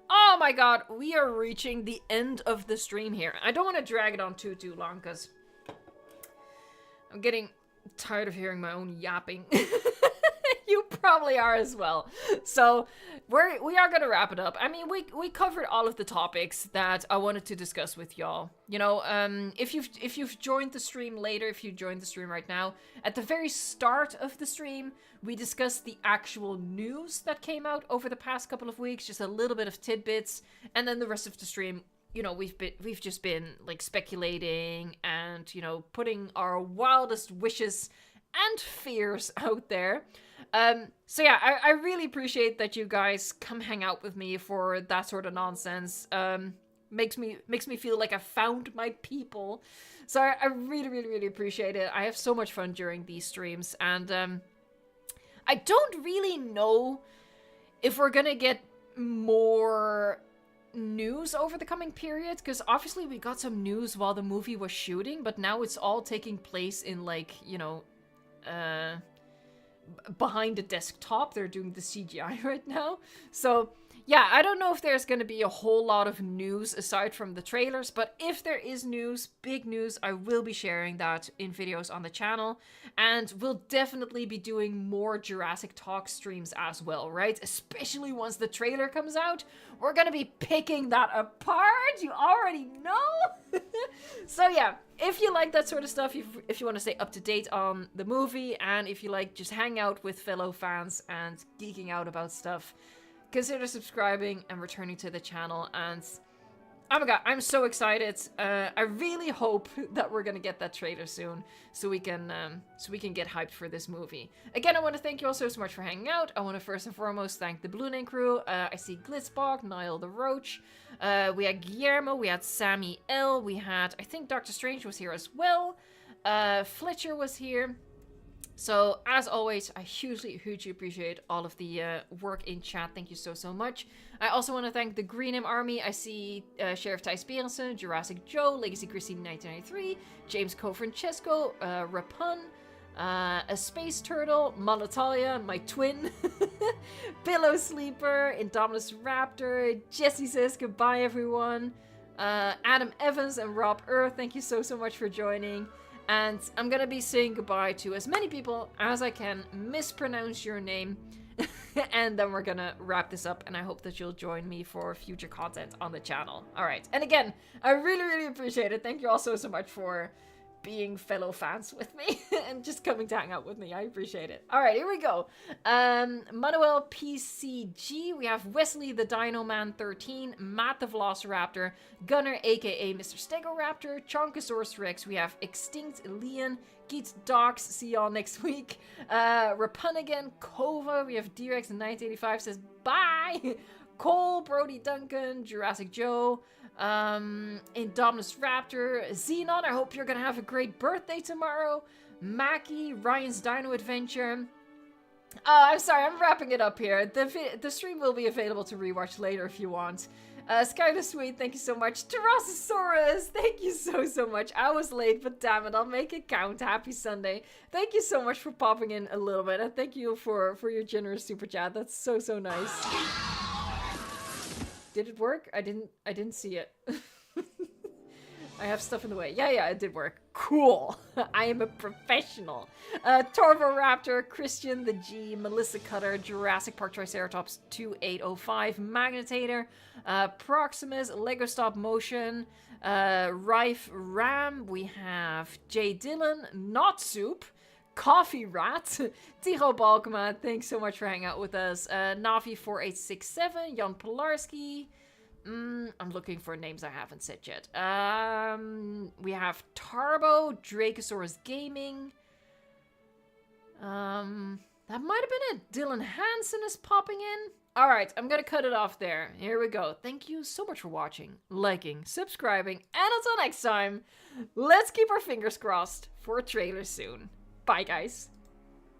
Oh my god, we are reaching the end of the stream here. I don't want to drag it on too long, because I'm getting tired of hearing my own yapping. You probably are as well. So we are gonna wrap it up. I mean, we covered all of the topics that I wanted to discuss with y'all. You know, if you've joined the stream later, if you joined the stream right now, at the very start of the stream, we discussed the actual news that came out over the past couple of weeks, just a little bit of tidbits, and then the rest of the stream, you know, we've just been like speculating and, you know, putting our wildest wishes and fears out there. So yeah, I really appreciate that you guys come hang out with me for that sort of nonsense. Makes me feel like I found my people. So I really, really, really appreciate it. I have so much fun during these streams, and I don't really know if we're gonna get more news over the coming period, because obviously we got some news while the movie was shooting, but now it's all taking place in, like, you know, behind the desktop. They're doing the CGI right now. So yeah, I don't know if there's going to be a whole lot of news aside from the trailers, but if there is news, big news, I will be sharing that in videos on the channel, and we'll definitely be doing more Jurassic Talk streams as well, right? Especially once the trailer comes out, we're going to be picking that apart, you already know! So yeah, if you like that sort of stuff, if you want to stay up to date on the movie, and if you like just hang out with fellow fans and geeking out about stuff, consider subscribing and returning to the channel. And oh my god, I'm so excited. I really hope that we're gonna get that trailer soon, so we can get hyped for this movie. Again, I want to thank you all so much for hanging out. I want to first and foremost thank the Blue Name crew. I see Glitzbog, Niall the Roach. We had Guillermo, we had Sammy L, we had, I think Dr. Strange was here as well. Fletcher was here. So, as always, I hugely appreciate all of the work in chat. Thank you so much. I also want to thank the Green M Army. I see Sheriff Thijs Berensen, Jurassic Joe, Legacy Christine 1993, James Co-Francesco, Rapun, a Space Turtle, Monatalia, my twin, Pillow Sleeper, Indominus Raptor, Jesse says goodbye everyone, Adam Evans and Rob Earth, thank you so much for joining. And I'm gonna be saying goodbye to as many people as I can mispronounce your name. And then we're gonna wrap this up, and I hope that you'll join me for future content on the channel. Alright, and again, I really appreciate it. Thank you all so much for being fellow fans with me and just coming to hang out with me. I appreciate it. Alright, here we go. Manuel PCG, we have Wesley the Dino Man 13, Matt the Velociraptor, Gunner aka Mr. Stegoraptor, Chonkosaurus Rex, we have Extinct Leon, Geet Docs, see y'all next week. Rapunigan, Kova, we have D-Rex in 1985 says bye. Cole, Brody Duncan, Jurassic Joe, Indominus Raptor, Xenon, I hope you're gonna have a great birthday tomorrow, Mackie, Ryan's Dino Adventure. Oh, I'm sorry, I'm wrapping it up here. The stream will be available to rewatch later if you want. Sky the Sweet, thank you so much. Tyrannosaurus, thank you so much. I was late, but damn it, I'll make it count. Happy Sunday. Thank you so much for popping in a little bit, and thank you for your generous super chat. That's so nice. Did it work? I didn't see it. I have stuff in the way. Yeah, it did work. Cool. I am a professional. Torvo Raptor, Christian the G, Melissa Cutter, Jurassic Park Triceratops 2805, Magnetator, Proximus, Lego Stop Motion, Rife Ram, we have Jay Dillon, Not Soup, Coffee Rat, Tiro Balkma, thanks so much for hanging out with us. Navi4867, Jan Polarski. I'm looking for names I haven't said yet. We have Tarbo, Dracosaurus Gaming. That might have been it. Dylan Hansen is popping in. Alright, I'm gonna cut it off there. Here we go. Thank you so much for watching, liking, subscribing, and until next time, let's keep our fingers crossed for a trailer soon. Bye, guys.